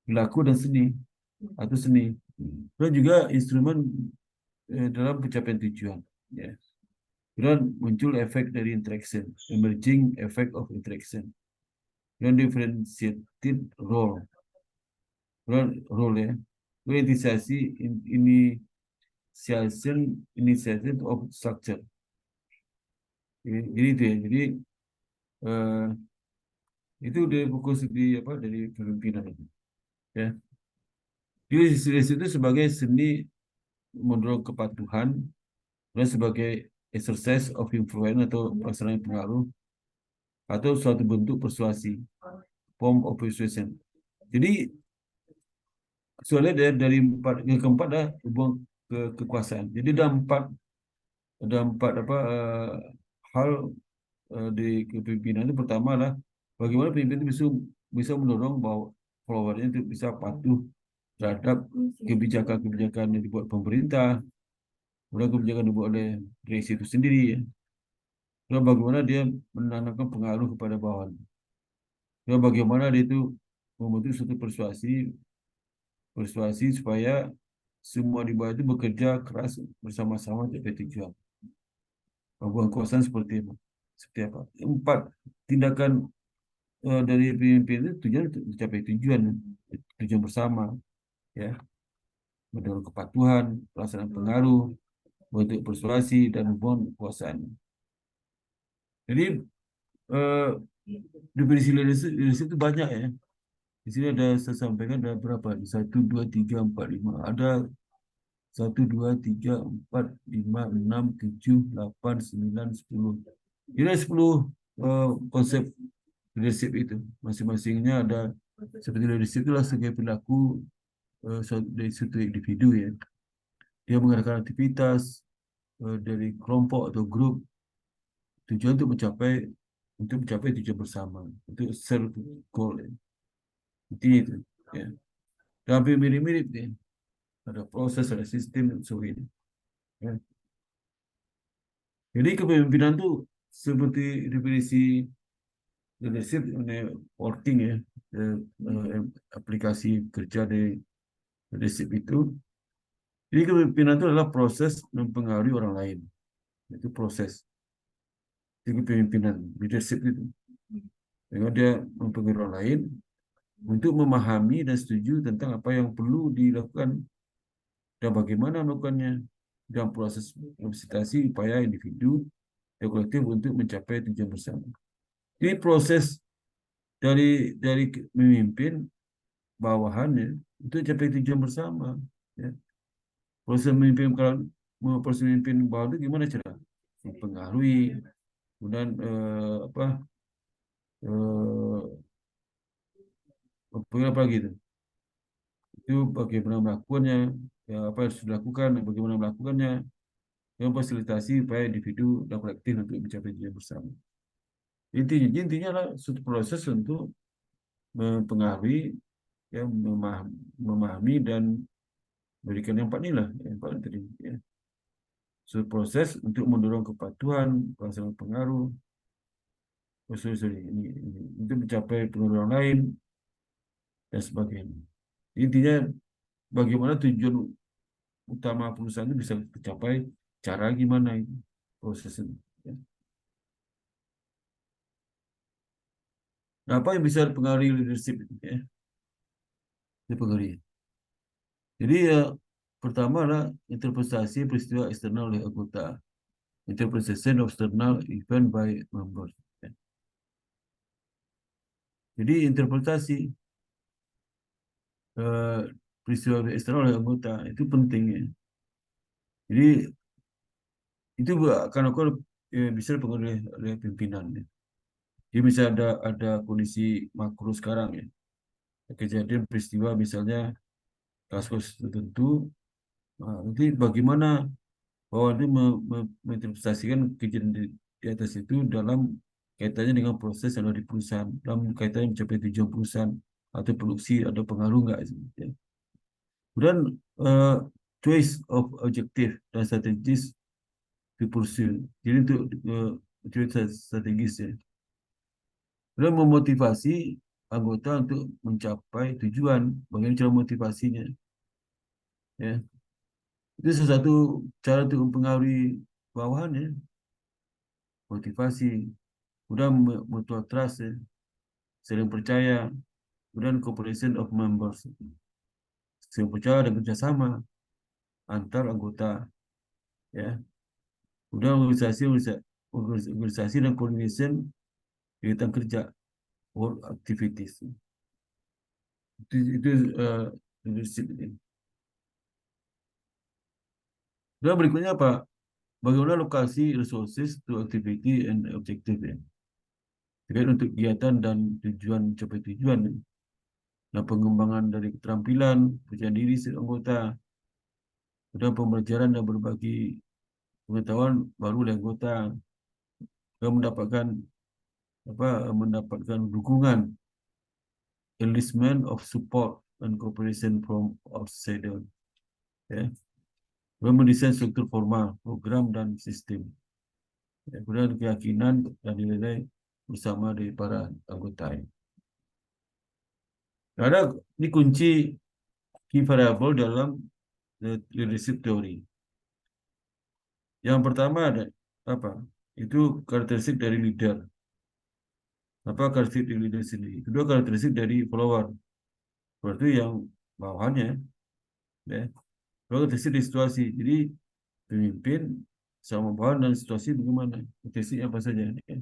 perilaku dan seni atau seni. Dan juga instrumen dalam pencapaian tujuan. Ya. Dan muncul efek dari interaction, emerging effect of interaction. Dan differentiated role. Dan role ya. Initiation of structure. Jadi itu ya. Jadi eh, itu dari fokus di apa dari kepemimpinan itu. Ya. Jadi leadership itu sebagai seni mendorong kepatuhan dan sebagai exercise of influence atau pelaksanaan pengaruh atau suatu bentuk persuasi, form of persuasion. Jadi soalnya dari empat yang keempat dah hubung ke kekuasaan. Jadi ada empat apa hal di kepemimpinan itu. Pertama adalah bagaimana pemimpin itu bisa mendorong bahwa followernya itu bisa patuh terhadap kebijakan-kebijakan yang dibuat pemerintah, kemudian kebijakan dibuat oleh direksi itu sendiri, ya. Dan bagaimana dia menanamkan pengaruh kepada bawahan. Dan bagaimana dia itu membentuk suatu persuasi supaya semua di bawah itu bekerja keras bersama-sama untuk tujuan. Hubungan kekuasaan seperti apa? Seperti apa? Empat tindakan dari pemimpin itu tujuan untuk mencapai tujuan bersama, ya, mendorong kepatuhan, pelaksanaan pengaruh, bentuk persuasi dan hubungan kekuasaan. Jadi definisi leadership itu banyak, ya. Di sini saya sampaikan ada berapa? 1, 2, 3, 4, 5. Ada 1, 2, 3, 4, 5, 6, 7, 8, 9, 10. Jadi ada 10 konsep leadership itu. Masing-masingnya ada seperti leadership itulah sebagai perilaku dari suatu individu, ya. Dia mengadakan aktivitas dari kelompok atau grup tujuan untuk mencapai tujuan bersama. Itu self goal, ya. Itu, ya. Dan hampir mirip-mirip, ya. Ada proses, ada sistem, dan sebagainya. Ya. Jadi kepemimpinan itu seperti definisi leadership, working, ya, aplikasi kerja dari leadership itu. Jadi kepemimpinan itu adalah proses mempengaruhi orang lain. Itu proses. Itu kepemimpinan leadership itu. Dengan dia mempengaruhi orang lain untuk memahami dan setuju tentang apa yang perlu dilakukan dan bagaimana melakukannya dalam proses representasi upaya individu dan kolektif untuk mencapai tujuan bersama. Jadi proses dari memimpin bawahannya itu capai tujuan bersama, ya. Proses memimpin bawah itu gimana cara mempengaruhi, kemudian apa lagi itu bagaimana melakukannya, ya, apa yang harus dilakukan, bagaimana melakukannya, dan fasilitasi upaya individu dan kolektif untuk mencapai tujuan bersama. Intinya adalah suatu proses untuk mempengaruhi, ya, memahami dan berikan yang empat inilah yang paling tadi, ya. Suatu proses untuk mendorong kepatuhan, pelaksanaan pengaruh, ini untuk mencapai pengaruh orang lain dan sebagainya. Intinya bagaimana tujuan utama perusahaan itu bisa tercapai, cara gimana itu prosesnya, ya. Nah, apa yang bisa dipengaruhi leadership itu, ya? Dipengaruhi. Jadi ya, pertama adalah interpretasi peristiwa eksternal oleh anggota. Interpretation of external event by members, ya. Jadi interpretasi peristiwa eksternal oleh anggota itu penting, ya. Jadi itu akan bisa dipengaruhi oleh pimpinan, ya. Jadi misalnya ada kondisi makro sekarang, ya. kejadian peristiwa misalnya kasus tertentu, nanti bagaimana bahwa dia menginterpretasikan kejadian di atas itu dalam kaitannya dengan proses yang ada di perusahaan, dalam kaitannya mencapai tujuan perusahaan atau produksi ada pengaruh nggak ya. Kemudian choice of objective dan strategis to pursue. Jadi untuk strategis ya. Kemudian memotivasi anggota untuk mencapai tujuan, bagaimana cara motivasinya. Ya. Itu salah satu cara untuk mempengaruhi bawahan ya. Motivasi, kemudian mutual trust ya. Saling percaya, kemudian cooperation of members. Saling percaya dan kerjasama antar anggota ya. Kemudian organisasi dan coordination kegiatan kerja, work activities. Itu leadership ini. Dan berikutnya apa? Bagaimana lokasi resources to activity and objective ya. Terkait untuk kegiatan dan tujuan mencapai tujuan ya. Nah, pengembangan dari keterampilan, percaya diri anggota, dan pembelajaran dan berbagi pengetahuan baru oleh anggota, dan mendapatkan dukungan, enlistment of support and cooperation from outsider. Ya. Mendesain struktur formal, program dan sistem. Ya, kemudian keyakinan dan nilai bersama dari para anggota. Ada ini kunci key variable dalam leadership theory. Yang pertama ada apa? Itu karakteristik dari leader. Apa karakteristik dari leader sendiri? Kedua karakteristik dari follower. Berarti yang bawahannya, ya. Kedua karakteristik dari situasi. Jadi pemimpin sama bawahan dan situasi bagaimana? Karakteristiknya apa saja? Ya.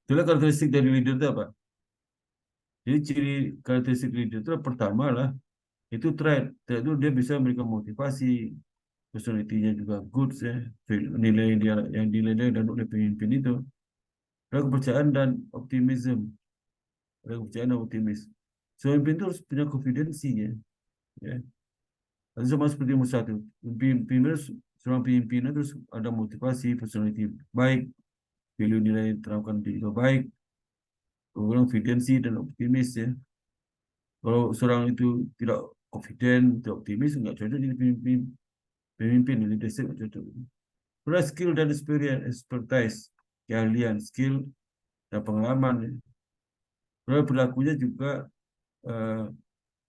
Itulah karakteristik dari leader itu apa? Jadi ciri karakteristik leader itu pertama lah itu trait. Trait itu dia bisa memberikan motivasi, personality-nya juga good ya, nilai dia yang dinilai dan oleh pemimpin itu. Ada kepercayaan dan optimism. Ada kepercayaan dan optimis. Pemimpin itu harus punya konfidensi ya. Ya. Itu sama seperti Musa itu. Seorang pemimpin itu ada motivasi, personality baik, value nilai terapkan juga baik, konfidensi dan optimis ya. Kalau seorang itu tidak confident, tidak optimis, nggak cocok jadi pemimpin di leadership, nggak cocok. Kemudian skill dan expertise, keahlian, skill dan pengalaman. Ya. Kemudian perilakunya juga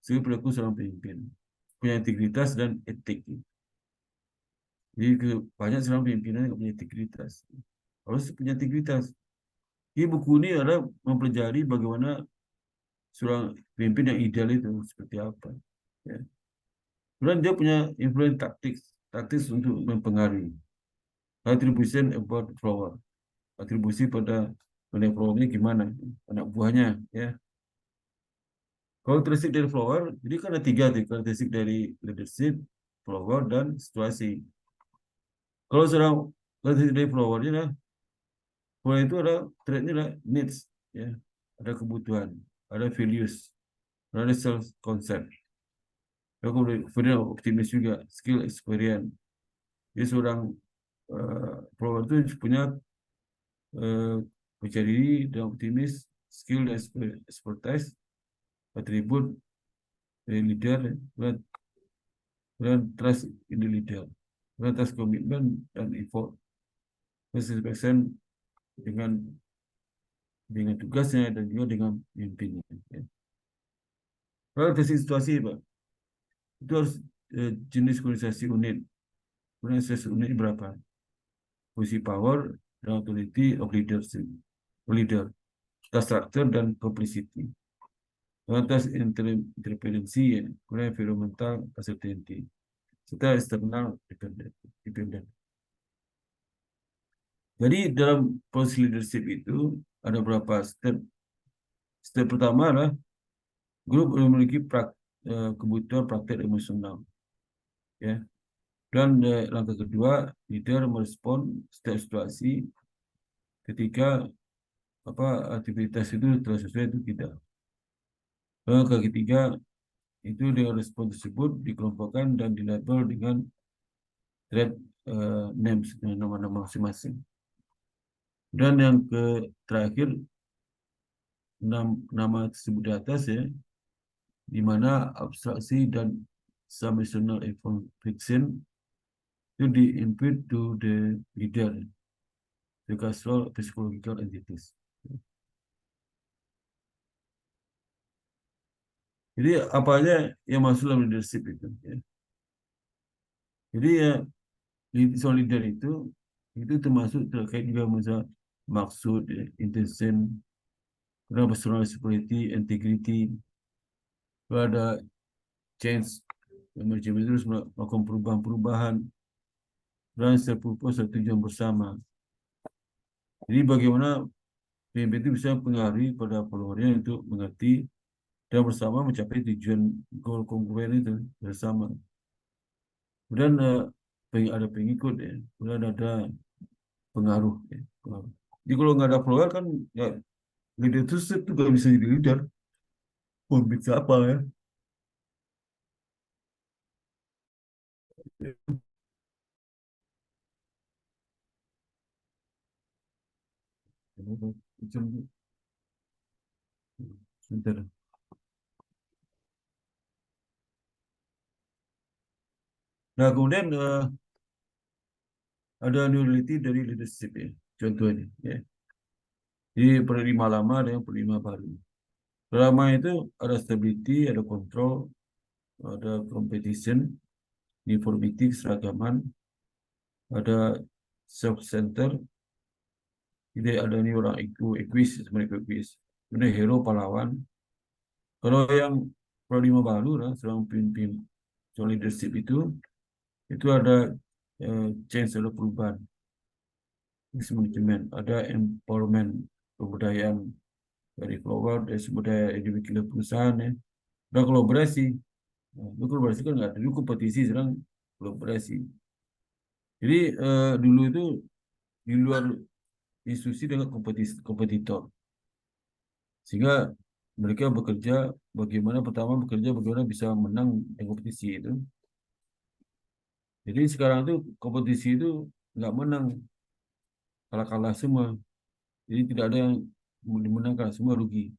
sebagai perilaku seorang pemimpin, punya integritas dan etik. Jadi banyak seorang pimpinan yang punya integritas. Harus punya integritas. Di buku ini adalah mempelajari bagaimana seorang pemimpin yang ideal itu seperti apa. Ya. Kemudian dia punya influence taktis untuk mempengaruhi. Attribution about flower. Atribusi pada flower ini gimana? Anak buahnya, ya. Karakteristik dari flower, jadi kan ada 3 karakteristik dari leadership, flower, dan situasi. Kalau seorang karakteristik dari flowernya lah, flower itu ada traitnya lah needs, ya. Ada kebutuhan, ada values, ada self concept. Kemudian optimis juga, skill, experience. Jadi seorang flower itu punya percaya diri dan optimis, skill dan expertise, atribut dari leader, dan trust in the leader, dan trust komitmen dan effort, persen dengan tugasnya dan juga dengan pimpinnya. Ya. Kalau dari situasi Pak, itu harus jenis organisasi unit. Organisasi unit berapa? Posisi power dan authority of leader, structure dan complicity. Atas intervensi, kemudian environmental uncertainty, serta eksternal dependent. Jadi dalam proses leadership itu ada beberapa step. Step pertama adalah grup memiliki kebutuhan praktek emosional, ya. Dan langkah kedua, leader merespon setiap situasi ketika aktivitas itu telah sesuai itu tidak. Langkah ketiga, itu dengan respon tersebut dikelompokkan dan dilabel dengan thread names, dengan nama-nama masing-masing. Dan yang terakhir, nama tersebut di atas ya, di mana abstraksi dan summational fiction itu di-input to the leader, the causal psychological entities. Jadi apa aja yang masuk dalam leadership itu ya. Jadi ya soal leader itu termasuk terkait juga misal maksud, ya, intention, personal security, integrity. Kalau ada change, manajemen terus melakukan perubahan-perubahan dan purpose atau tujuan bersama. Jadi bagaimana pemimpin itu bisa mempengaruhi pada followernya untuk mengerti dan bersama mencapai tujuan goal kongruen itu bersama. Kemudian ada pengikut ya, kemudian ada pengaruh ya, pengaruh. Jadi kalau nggak ada follower kan ya leader itu nggak bisa jadi leader. Mau bisa apa ya? Sebentar. Nah, kemudian ada neurality dari leadership ya, contohnya ya. Jadi penerima lama dan penerima baru. Lama itu ada stability, ada control, ada competition, uniformity, keseragaman, ada self-center. Jadi ada ini orang equis, sebenarnya equis. Kemudian hero, pahlawan. Kalau yang penerima baru lah, seorang pimpin soal leadership itu ada change, ada perubahan. Manajemen, ada empowerment, kebudayaan dari follower, dari sumber daya individu perusahaan ya. Dan kolaborasi. Nah, kolaborasi kan nggak ada, dulu kompetisi, sekarang kolaborasi. Jadi dulu itu di luar institusi dengan kompetitor. Sehingga mereka bagaimana bisa menang di kompetisi itu. Jadi sekarang itu kompetisi itu nggak menang, kalah-kalah semua. Jadi tidak ada yang dimenangkan, semua rugi.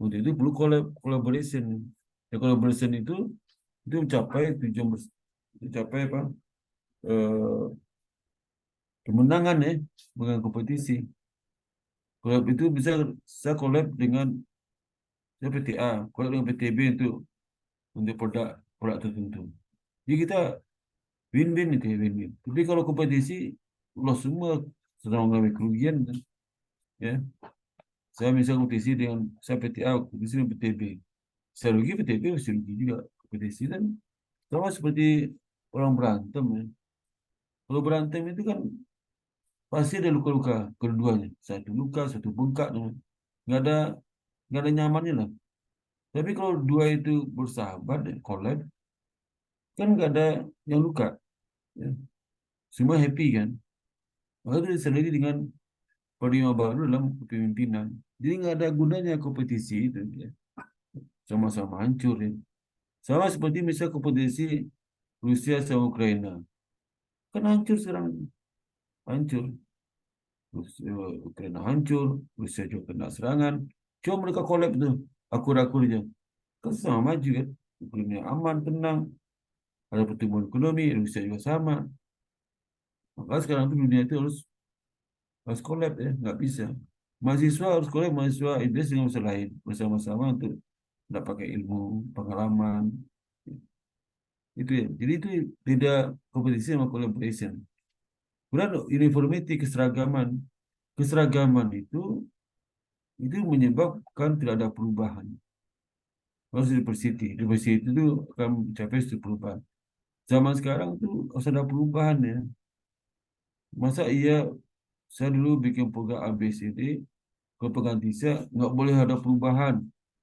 Untuk itu perlu collaboration. Ya, collaboration itu mencapai tujuan, mencapai apa? Kemenangan ya, dengan kompetisi. Collab itu bisa saya collab dengan PTA, collab dengan PTB untuk produk tertentu. Jadi kita win-win itu ya, win-win. Tapi kalau kompetisi, loss semua, sedang mengalami kerugian kan. Ya. Saya misalnya kompetisi dengan saya PTA, kompetisi dengan PTB. Saya rugi, PTB mesti rugi juga. Kompetisi kan sama seperti orang berantem ya. Kalau berantem itu kan pasti ada luka-luka keduanya. Satu luka, satu bengkak. Nggak ada nyamannya lah. Tapi kalau dua itu bersahabat dan collab, kan nggak ada yang luka. Ya. Semua happy kan. Maka itu sendiri dengan penerima baru dalam kepemimpinan. Jadi nggak ada gunanya kompetisi itu. Ya. Sama-sama hancur ya. Sama seperti misal kompetisi Rusia sama Ukraina. Kan hancur sekarang. Hancur. Ukraina hancur. Rusia juga kena serangan. Cuma mereka collab tuh. Akur-akur aja. Kan sama maju kan. Ukraina aman, tenang. Ada pertumbuhan ekonomi. Rusia juga sama. Maka sekarang tuh dunia itu harus collab ya. Nggak bisa. Mahasiswa harus collab. Mahasiswa Inggris dengan mahasiswa lain. Bersama-sama untuk tidak pakai ilmu, pengalaman. Itu ya. Jadi itu tidak kompetisi sama collaboration. Kemudian uniformity, keseragaman. Keseragaman itu menyebabkan tidak ada perubahan. Harus diversity. Diversity itu akan mencapai perubahan. Zaman sekarang tuh harus ada perubahan ya. Masa iya saya dulu bikin program ABCD, ke pengganti saya nggak boleh ada perubahan.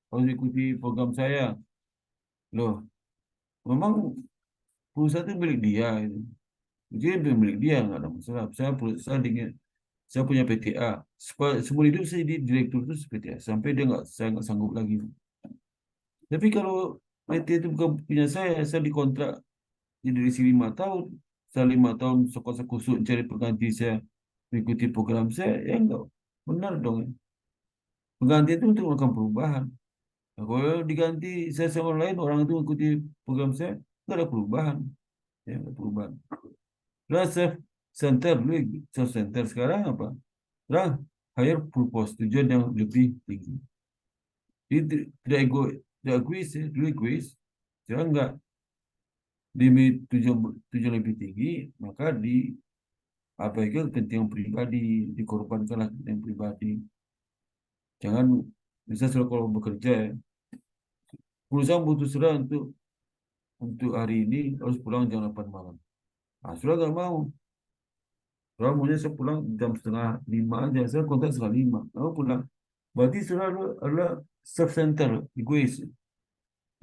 Harus ikuti program saya. Loh, memang perusahaan itu milik dia. Gitu. Jadi milik dia nggak ada masalah. Saya punya PTA. Semua hidup saya di direktur itu PTA sampai saya nggak sanggup lagi. Tapi kalau PT itu bukan punya saya dikontrak jadi isi 5 tahun. Saya 5 tahun sekosok-kusuk cari pengganti saya mengikuti program saya, ya enggak benar dong. Pengganti itu untuk melakukan perubahan. Nah, kalau diganti saya sama orang lain, orang itu mengikuti program saya, nggak ada perubahan. Ya, nggak ada perubahan. Lah self center dulu, self center sekarang apa? Sekarang higher purpose, tujuan yang lebih tinggi. Jadi tidak egois ya, dulu egois. Sekarang enggak, demi tujuan lebih tinggi, maka diabaikan kepentingan pribadi, dikorbankanlah kepentingan pribadi. Jangan, misalnya kalau bekerja ya, perusahaan butuh surat untuk hari ini harus pulang jam 8 malam. Nah, sudah nggak mau. Sudah maunya saya pulang jam setengah 5 aja. Saya kontak setengah 5. Lalu pulang. Berarti sudah adalah self-center, egois.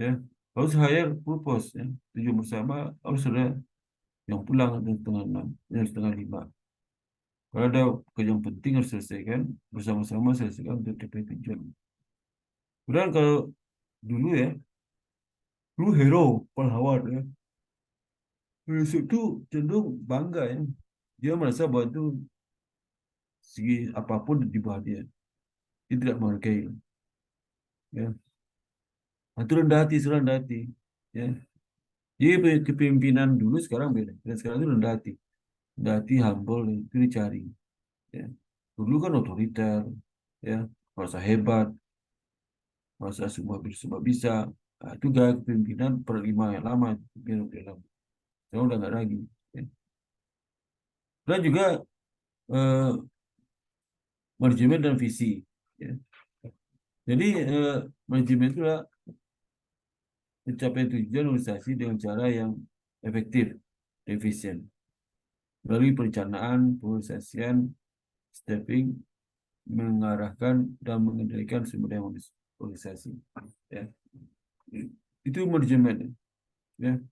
Ya. Harus higher purpose. Ya. Tujuan bersama harus ada yang pulang jam setengah 6, jam setengah 5. Kalau ada pekerjaan yang penting harus selesaikan, bersama-sama selesaikan untuk capai tujuan. Kemudian kalau dulu ya, dulu hero, pahlawan ya. Yusuf itu cenderung bangga ya. Dia merasa bahwa itu segi apapun di bawah dia. Dia tidak menghargai. Ya. Nah, itu rendah hati. Ya. Jadi kepemimpinan dulu sekarang beda. Dan sekarang itu rendah hati, humble, itu dicari. Ya. Dulu kan otoriter, ya, merasa hebat, merasa semua bisa. Nah, itu gaya kepemimpinan per lima yang lama, kepemimpinan yang lama. Sekarang udah nggak lagi. Ya. Dan juga eh, manajemen dan visi. Ya. Jadi manajemen itu adalah mencapai tujuan organisasi dengan cara yang efektif, efisien, melalui perencanaan, pengorganisasian, staffing, mengarahkan dan mengendalikan sumber daya organisasi. Ya. Itu manajemen. Ya.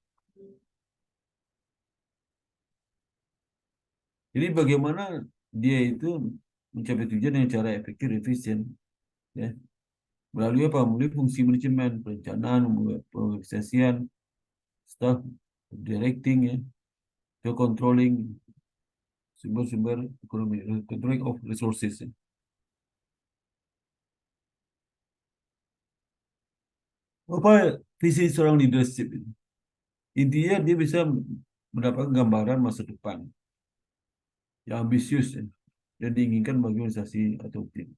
Jadi bagaimana dia itu mencapai tujuan dengan cara efektif, efisien. Ya. Melalui apa? Melalui fungsi manajemen, perencanaan, pengorganisasian, staff, directing, ya, ke controlling sumber-sumber ekonomi, controlling of resources. Ya. Apa visi seorang leadership itu? Intinya dia bisa mendapatkan gambaran masa depan yang ambisius ya, dan diinginkan bagi organisasi atau tim.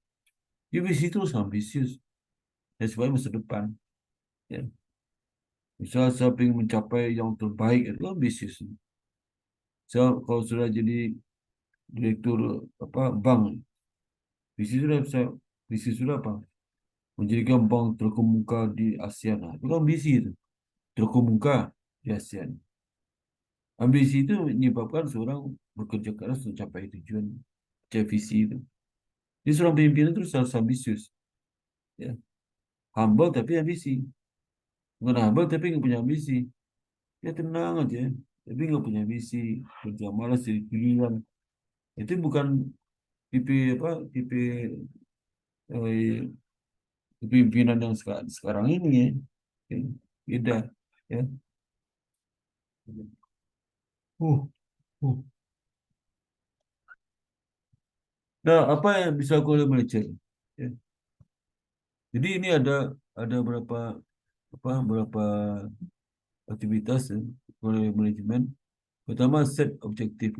Jadi visi itu harus ambisius ya, supaya masa depan. Ya. Misal saya ingin mencapai yang terbaik itu ambisius. Saya kalau sudah jadi direktur apa bank, visi sudah apa? Menjadikan bank terkemuka di ASEAN. Nah, itu kan ambisi itu, terkemuka di ASEAN. Ambisi itu menyebabkan seorang bekerja keras untuk mencapai tujuan, mencapai visi itu. Jadi seorang pemimpin itu harus ambisius. Ya. Humble tapi ambisi. Bukan humble tapi nggak punya ambisi. Ya tenang aja. Tapi nggak punya ambisi. Kerja malas jadi pilihan. Itu bukan tipe apa eh, pimpinan yang sekarang ini ya. Ya, beda. Ya. Uh, uh. Nah, apa yang bisa aku oleh manajer? Ya. Jadi ini ada berapa aktivitas ya, oleh manajemen. Pertama set objektif.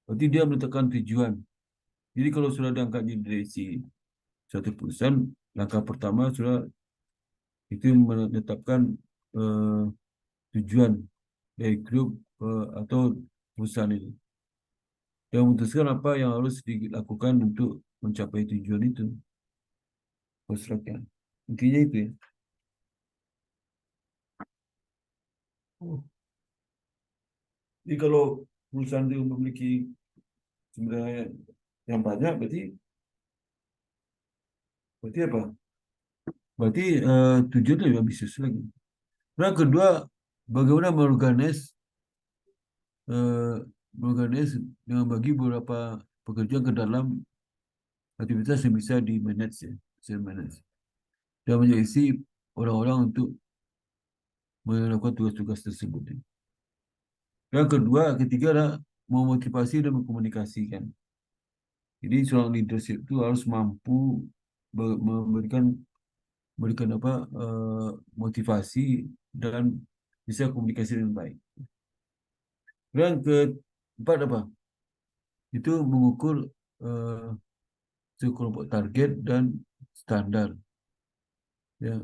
Berarti dia menentukan tujuan. Jadi kalau sudah diangkat di direksi suatu perusahaan, langkah pertama sudah itu menetapkan eh, tujuan dari grup atau perusahaan itu. Dan memutuskan apa yang harus dilakukan untuk mencapai tujuan itu. Construction. Intinya itu ya. Jadi kalau perusahaan itu memiliki sebenarnya yang banyak, berarti apa? Berarti tujuan itu lebih ambisius lagi. Nah, kedua, bagaimana eh, mengorganize dengan bagi beberapa pekerjaan ke dalam aktivitas yang bisa di manage ya, bisa manage. Dan menjadi orang-orang untuk melakukan tugas-tugas tersebut. Yang kedua, ketiga adalah memotivasi dan mengkomunikasikan. Jadi seorang leadership itu harus mampu memberikan motivasi dan bisa komunikasi dengan baik. Dan keempat apa? Itu mengukur sekelompok target dan standar. Ya,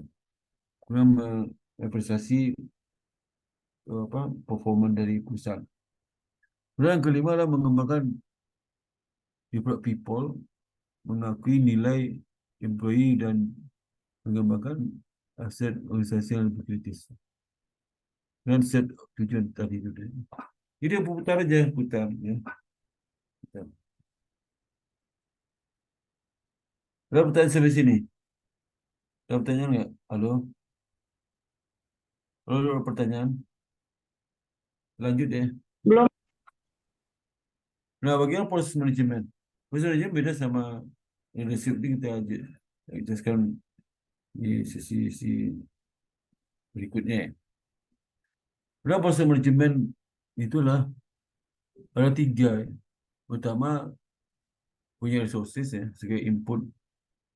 kemudian mengapresiasi performa dari perusahaan. Kemudian yang kelima adalah mengembangkan develop people, mengakui nilai employee dan mengembangkan aset organisasi yang lebih kritis. Dan set tujuan tadi itu. Jadi putar aja, putar. Ya. Putar. Ada pertanyaan sampai sini? Ada pertanyaan nggak? Halo? Halo, ada pertanyaan? Lanjut ya. Belum. Nah, bagaimana proses manajemen? Proses manajemen beda sama leadership ini kita jelaskan di sesi berikutnya. Nah, proses manajemen itulah ada 3. Pertama, punya resources ya, sebagai input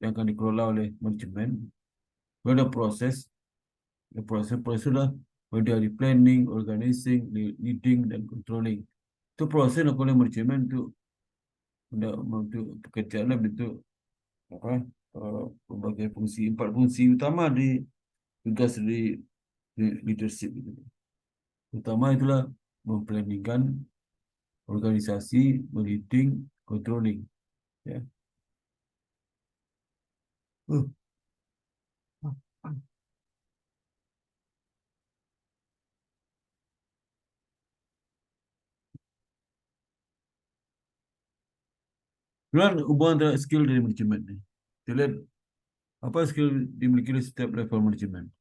yang akan dikelola oleh manajemen. Lalu ada proses adalah dari planning, organizing, leading, dan controlling. Itu proses yang oleh manajemen untuk pekerjaan bentuk berbagai fungsi, 4 fungsi utama di tugas di leadership itu. Utama itulah memplanningkan, organisasi, leading, controlling. Ya. Kemudian hubungan antara skill dari manajemen. Kita lihat apa skill dimiliki oleh setiap level manajemen.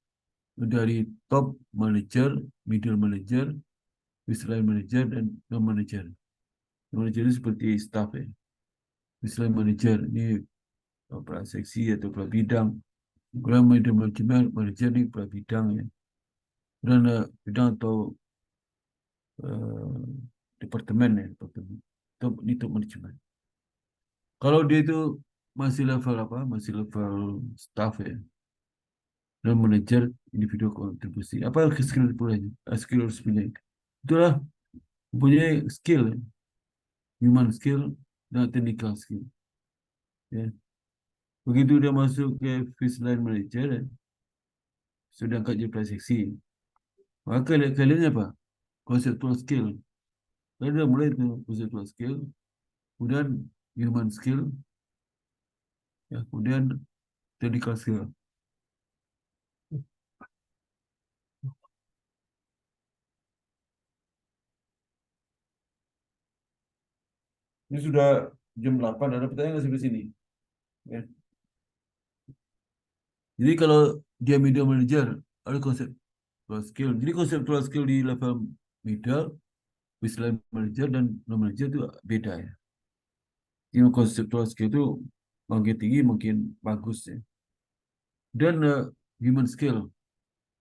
Dari top manager, middle manager, baseline manager, dan non manager. Manager itu seperti staff ya. Baseline manager ini kepala seksi atau kepala bidang. Kemudian middle manager ini kepala bidang ya. Dan bidang atau departemen ya, departemen. Itu manajemen. Kalau dia itu masih level apa? Masih level staff ya. Dan manajer individu kontribusi. Apa skill punya? Skill harus punya. Itulah punya skill, ya. Human skill dan technical skill. Ya. Begitu dia masuk ke baseline manager, ya, sudah angkat jadi seksi. Maka kalian apa? Conceptual skill. Lalu dia mulai itu conceptual skill, kemudian human skill, ya, kemudian technical skill. Ini sudah jam 8, ada pertanyaan nggak sampai sini? Ya. Jadi kalau dia media manager, ada conceptual skill. Jadi conceptual skill di level middle, baseline manager, dan non manager itu beda ya. Yang conceptual skill itu makin tinggi, makin bagus ya. Dan human skill,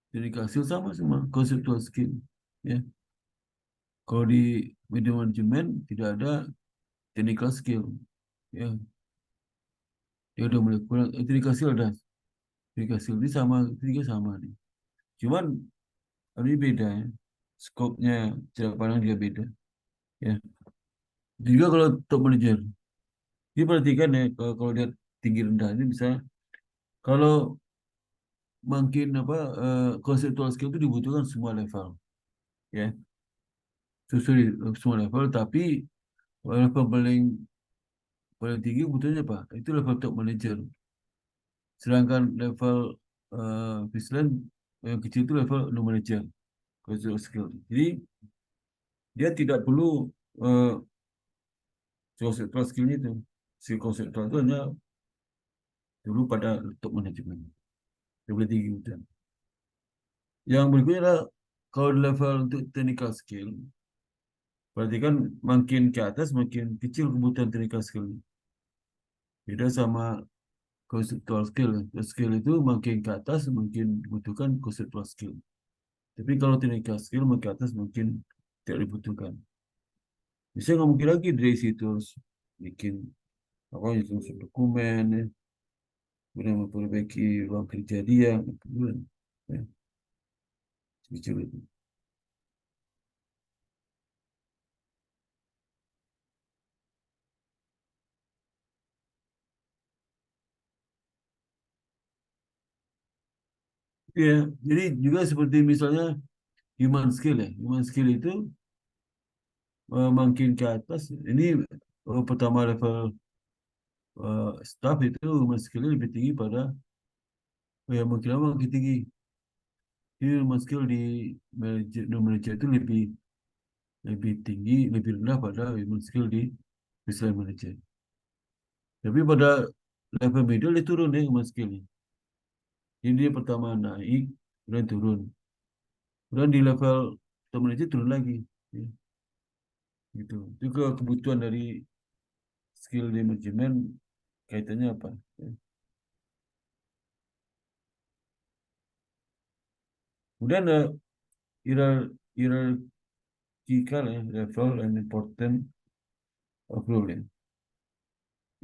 jadi hasil sama semua conceptual skill. Ya. Kalau di media management tidak ada technical skill. Ya. Dia udah mulai kurang. Technical skill ada. Technical skill ini sama, tiga sama nih. Cuman ini beda ya. Skopnya, cara pandang dia beda. Ya. Juga kalau top manager, diperhatikan ya kalau dia tinggi rendah ini bisa kalau makin conceptual skill itu dibutuhkan semua level, ya sesuai semua level. Tapi level paling tinggi butuhnya apa? Itu level top manager. Sedangkan level baseline yang kecil itu level no manager conceptual skill. Jadi dia tidak perlu conceptual skill itu. Skill conceptual itu hanya dulu pada top manajemen. Lebih tinggi ujian. Yang berikutnya adalah kalau level untuk technical skill, berarti kan makin ke atas makin kecil kebutuhan technical skill. Beda sama conceptual skill. Skill itu makin ke atas makin dibutuhkan conceptual skill. Tapi kalau technical skill makin ke atas mungkin tidak dibutuhkan. Bisa nggak mungkin lagi dari situ harus bikin apa nyusun dokumen, ya. Kemudian memperbaiki ruang kerja dia, kemudian ya, kecil itu. Ya, jadi juga seperti misalnya human skill ya. Human skill itu makin ke atas. Ini pertama level staff itu human skill lebih tinggi pada makin lama makin tinggi. Jadi human skill di manajer itu lebih tinggi, lebih rendah pada human skill di visual manager. Tapi pada level middle dia turun ya human skillnya. Jadi dia pertama naik, kemudian turun. Kemudian di level top manager turun lagi. Ya, gitu. Itu kebutuhan dari skill di manajemen kaitannya apa? Ya. Kemudian hierarchical ya, level and important of role ya.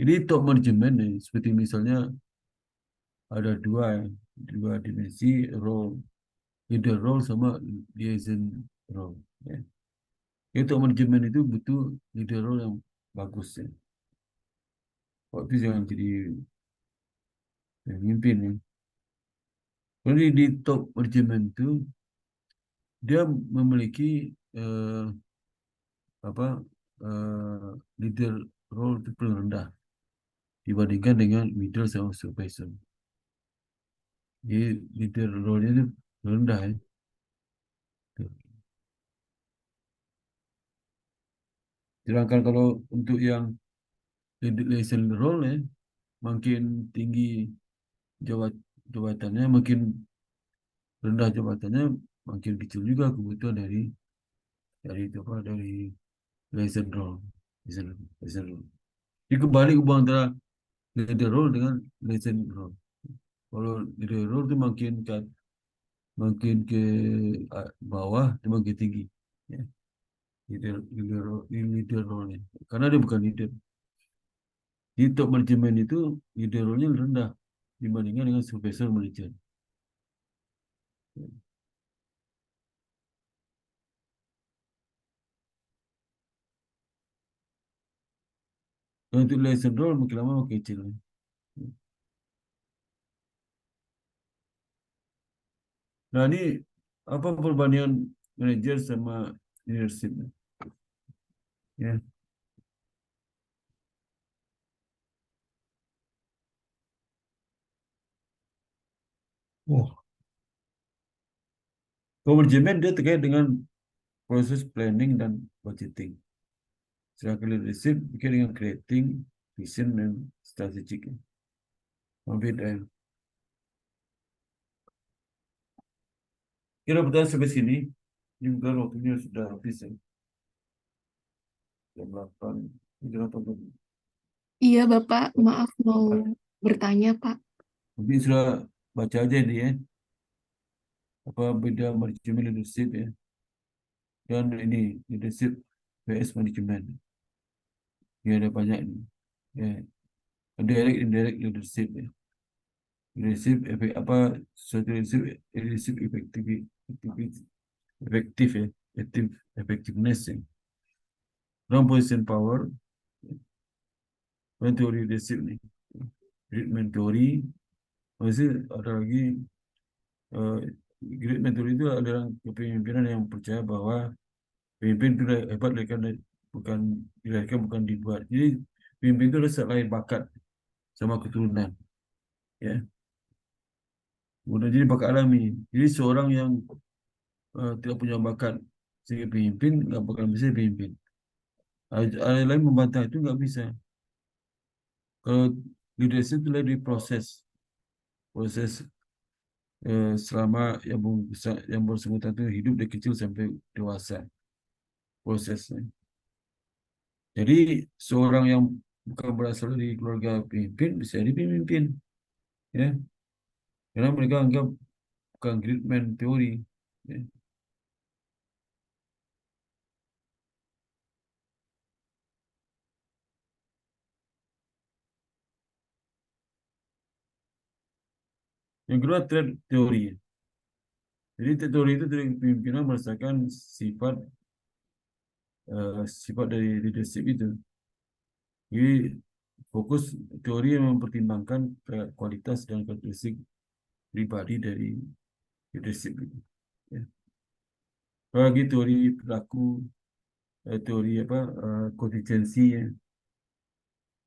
Jadi top manajemen ya, seperti misalnya ada dua dimensi role, leader role sama liaison role. Ya. Jadi top manajemen itu butuh leader role yang bagus ya. Waktu itu jangan jadi pemimpin ya. Jadi di top manajemen itu dia memiliki apa leader role itu paling rendah dibandingkan dengan middle sama supervisor. Jadi leader role-nya itu rendah ya. Sedangkan kalau untuk yang liaison role ya, makin tinggi jabatannya, makin rendah jabatannya, makin kecil juga kebutuhan dari apa dari liaison role. Liaison role. Jadi kembali hubungan antara leader role dengan liaison role. Kalau leader role itu makin ke bawah, itu makin tinggi. Ya. Leader role-nya. Karena dia bukan leader. Di top manajemen itu leader role-nya rendah dibandingkan dengan supervisor manager. Dan untuk liaison role makin lama makin kecil. Nah ini apa perbandingan manajer sama leadership? Ya. Oh. Kalau manajemen dia terkait dengan proses planning dan budgeting. Sedangkan leadership berkait dengan creating, vision, dan strategic. Beda ya. Kira pertanyaan sampai sini. Ini bukan waktunya sudah habis ya. Jam 8. Jam 8. Iya, Bapak, maaf mau bertanya, Pak. Mungkin sudah baca aja ini ya. Apa beda manajemen leadership ya. Dan ini leadership vs manajemen. Ini ada banyak ini. Ya. Direct indirect leadership ya. Leadership leadership efektif ya. Effectiveness ya. Wrong position power. Teori leadership nih. Great teori. Masih ada lagi great mentor itu adalah kepemimpinan yang percaya bahwa pemimpin itu hebat dilahirkan bukan dibuat. Jadi pemimpin itu adalah selain bakat sama keturunan, ya. Kemudian jadi bakat alami. Jadi seorang yang tidak punya bakat sebagai pemimpin nggak bakal bisa pemimpin. Ada lain membantah itu nggak bisa. Kalau leadership itu dari proses selama yang bersangkutan itu hidup dari kecil sampai dewasa prosesnya. Jadi seorang yang bukan berasal dari keluarga pemimpin bisa jadi pemimpin. ya, karena mereka anggap bukan Gridman teori. Ya. Yang kedua teori. Jadi teori itu dari pimpinan merasakan sifat dari leadership itu. Jadi fokus teori yang mempertimbangkan kualitas dan karakteristik pribadi dari leadership itu. Ya. Bagi teori perilaku, teori kontingensi ya.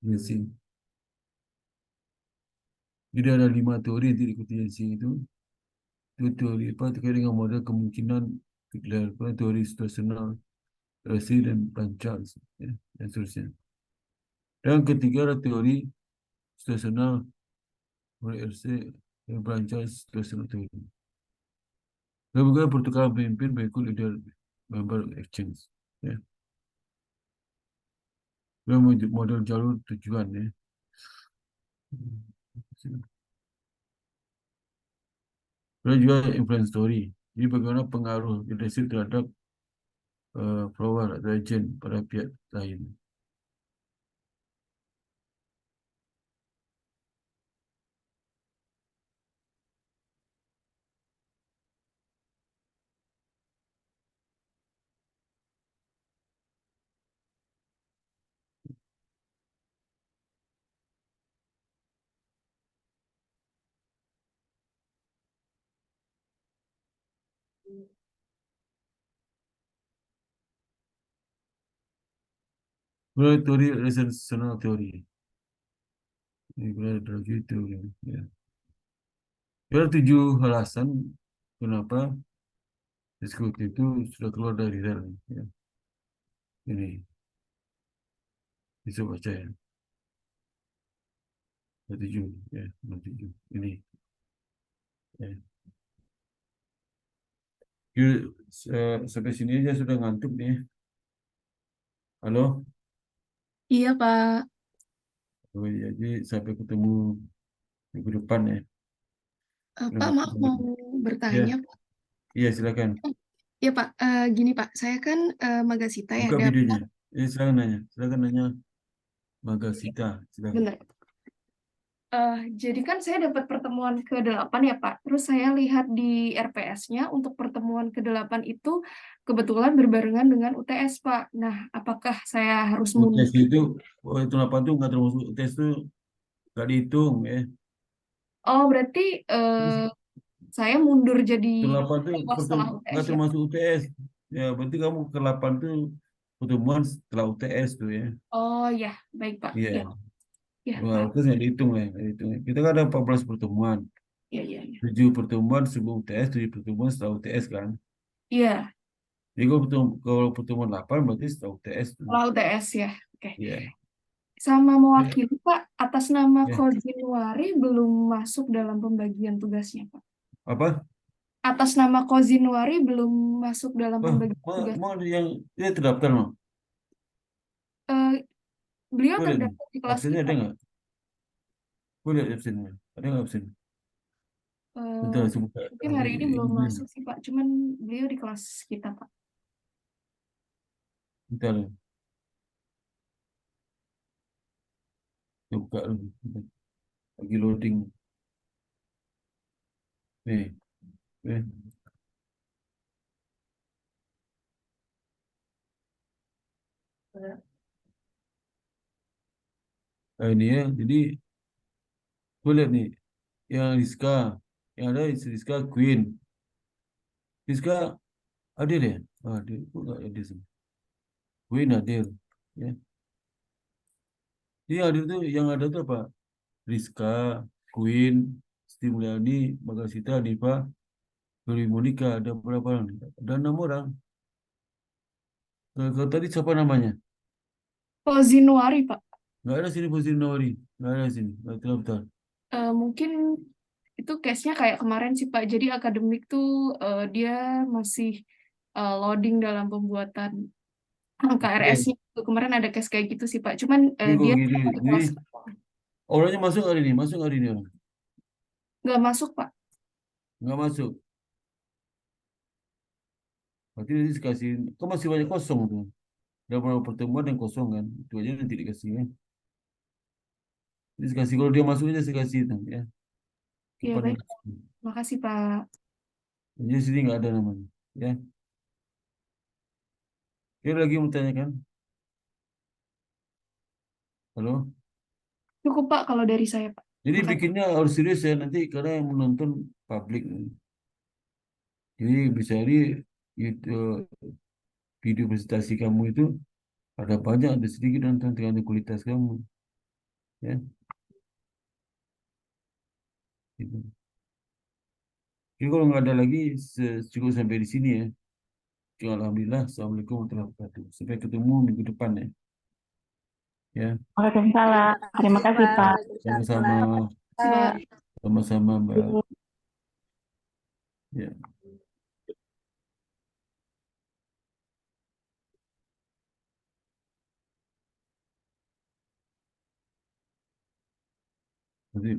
Kontingensi. Jadi ada 5 teori untuk kontingensi itu. Itu teori terkait dengan model kemungkinan teori situasional, relasi dan pelancar, ya, dan seterusnya. Dan ketiga adalah teori situasional, relasi dan pelancar situasional teori. Dan juga pertukaran pemimpin berikut leader member exchange. Ya. Dan model jalur tujuan ya. Dan juga influence story. Jadi bagaimana pengaruh leadership terhadap follower atau agent pada pihak lain. Mulai teori relational teori. Ini berada di teori. Ya. Ada 7 alasan kenapa eksekutif itu sudah keluar dari rel. Ya. Ini bisa baca ya. Ada 7 ya, ada 7. Ini. Ya. Sampai sini aja sudah ngantuk nih. Halo? Iya, Pak. Oh, iya, jadi sampai ketemu minggu depan ya. Pak, maaf mau bertanya, Ya, Pak. iya silakan. Ya, Pak. Gini, Pak. Saya kan Magasita ya. Buka videonya. Silakan nanya Magasita. Silakan. Benar. Jadi kan saya dapat pertemuan ke-8 ya, Pak. Terus saya lihat di RPS-nya untuk pertemuan ke-8 itu kebetulan berbarengan dengan UTS, Pak. Nah, apakah saya harus mundur? UTS itu, itu apa tuh nggak termasuk UTS itu nggak dihitung ya. Oh, berarti saya mundur jadi Ke-8 itu lewat setelah UTS nggak ya? termasuk UTS. Ya, berarti kamu ke-8 itu pertemuan setelah UTS tuh ya. Oh, ya. Baik, Pak. Iya. Ya, ya, Wah, Pak. UTS nggak dihitung ya. Nggak dihitung. Kita kan ada 14 pertemuan. Ya, ya, ya. 7 pertemuan sebelum UTS, 7 pertemuan setelah UTS kan. Iya, Jadi kalau pertemuan 8 berarti setelah UTS tuh. setelah UTS ya. Oke. Iya. Sama mewakili, Pak, atas nama Ya. Kozinwari belum masuk dalam pembagian tugasnya, Pak. Apa? Atas nama Kozinwari belum masuk dalam Wah, pembagian tugas. mau ada yang dia terdaftar mau? Eh, beliau Boleh nih. terdaftar di kelas Absennya kita. ada nggak? Boleh absennya. Ada nggak absen? Bentar, Eh, sebentar. mungkin hari ini belum masuk sih, Pak. Cuman beliau di kelas kita, Pak. Bentar. Saya buka dulu. Lagi loading. Nih. Nih. Nah, ini ya. Jadi, gue lihat nih. Yang Rizka. Yang ada Rizka Queen. Rizka Adil ya? Ah, Adil. Kok nggak Adil sih? Queen Adil. Ya. Jadi Adil tuh yang ada tuh apa? Rizka, Queen, Siti Mulyani, Magasita, Diva, Dori Monica. Ada berapa orang? Ada 6 orang. Kalau tadi siapa namanya? Kozinwari, Pak. Nggak ada sini posisi Nori. Nggak ada sini. Nggak terdaftar. Mungkin itu case-nya kayak kemarin sih, Pak. Jadi akademik tuh dia masih loading dalam pembuatan KRS-nya. Kemarin ada case kayak gitu sih, Pak. Cuman Ini kok dia gini. di Ini kelas. orangnya masuk hari ini. Masuk hari ini orang. Nggak masuk, Pak. Nggak masuk. Berarti nanti dikasih, kok masih banyak kosong tuh. Ada beberapa pertemuan yang kosong kan. Itu aja nanti dikasih ya. Jadi dikasih, kalau dia masuk aja saya kasih tuh, ya. Iya, Kapan baik. yang Makasih, Pak. jadi sini nggak ada namanya. Ya. Dia lagi mau tanyakan. Halo. Cukup, Pak, kalau dari saya, Pak. Jadi Makasih. bikinnya harus serius ya nanti karena yang menonton publik. Jadi bisa jadi itu, video presentasi kamu itu ada banyak, ada sedikit nonton tergantung kualitas kamu. Ya, gitu. Jadi kalau nggak ada lagi, cukup sampai di sini ya. Oke, alhamdulillah. Assalamualaikum warahmatullahi wabarakatuh. Sampai ketemu minggu depan ya. Ya, Waalaikumsalam. Terima Makasih, kasih, Pak. Pak. sama-sama, Pak. sama-sama Mbak. Ya. Nanti,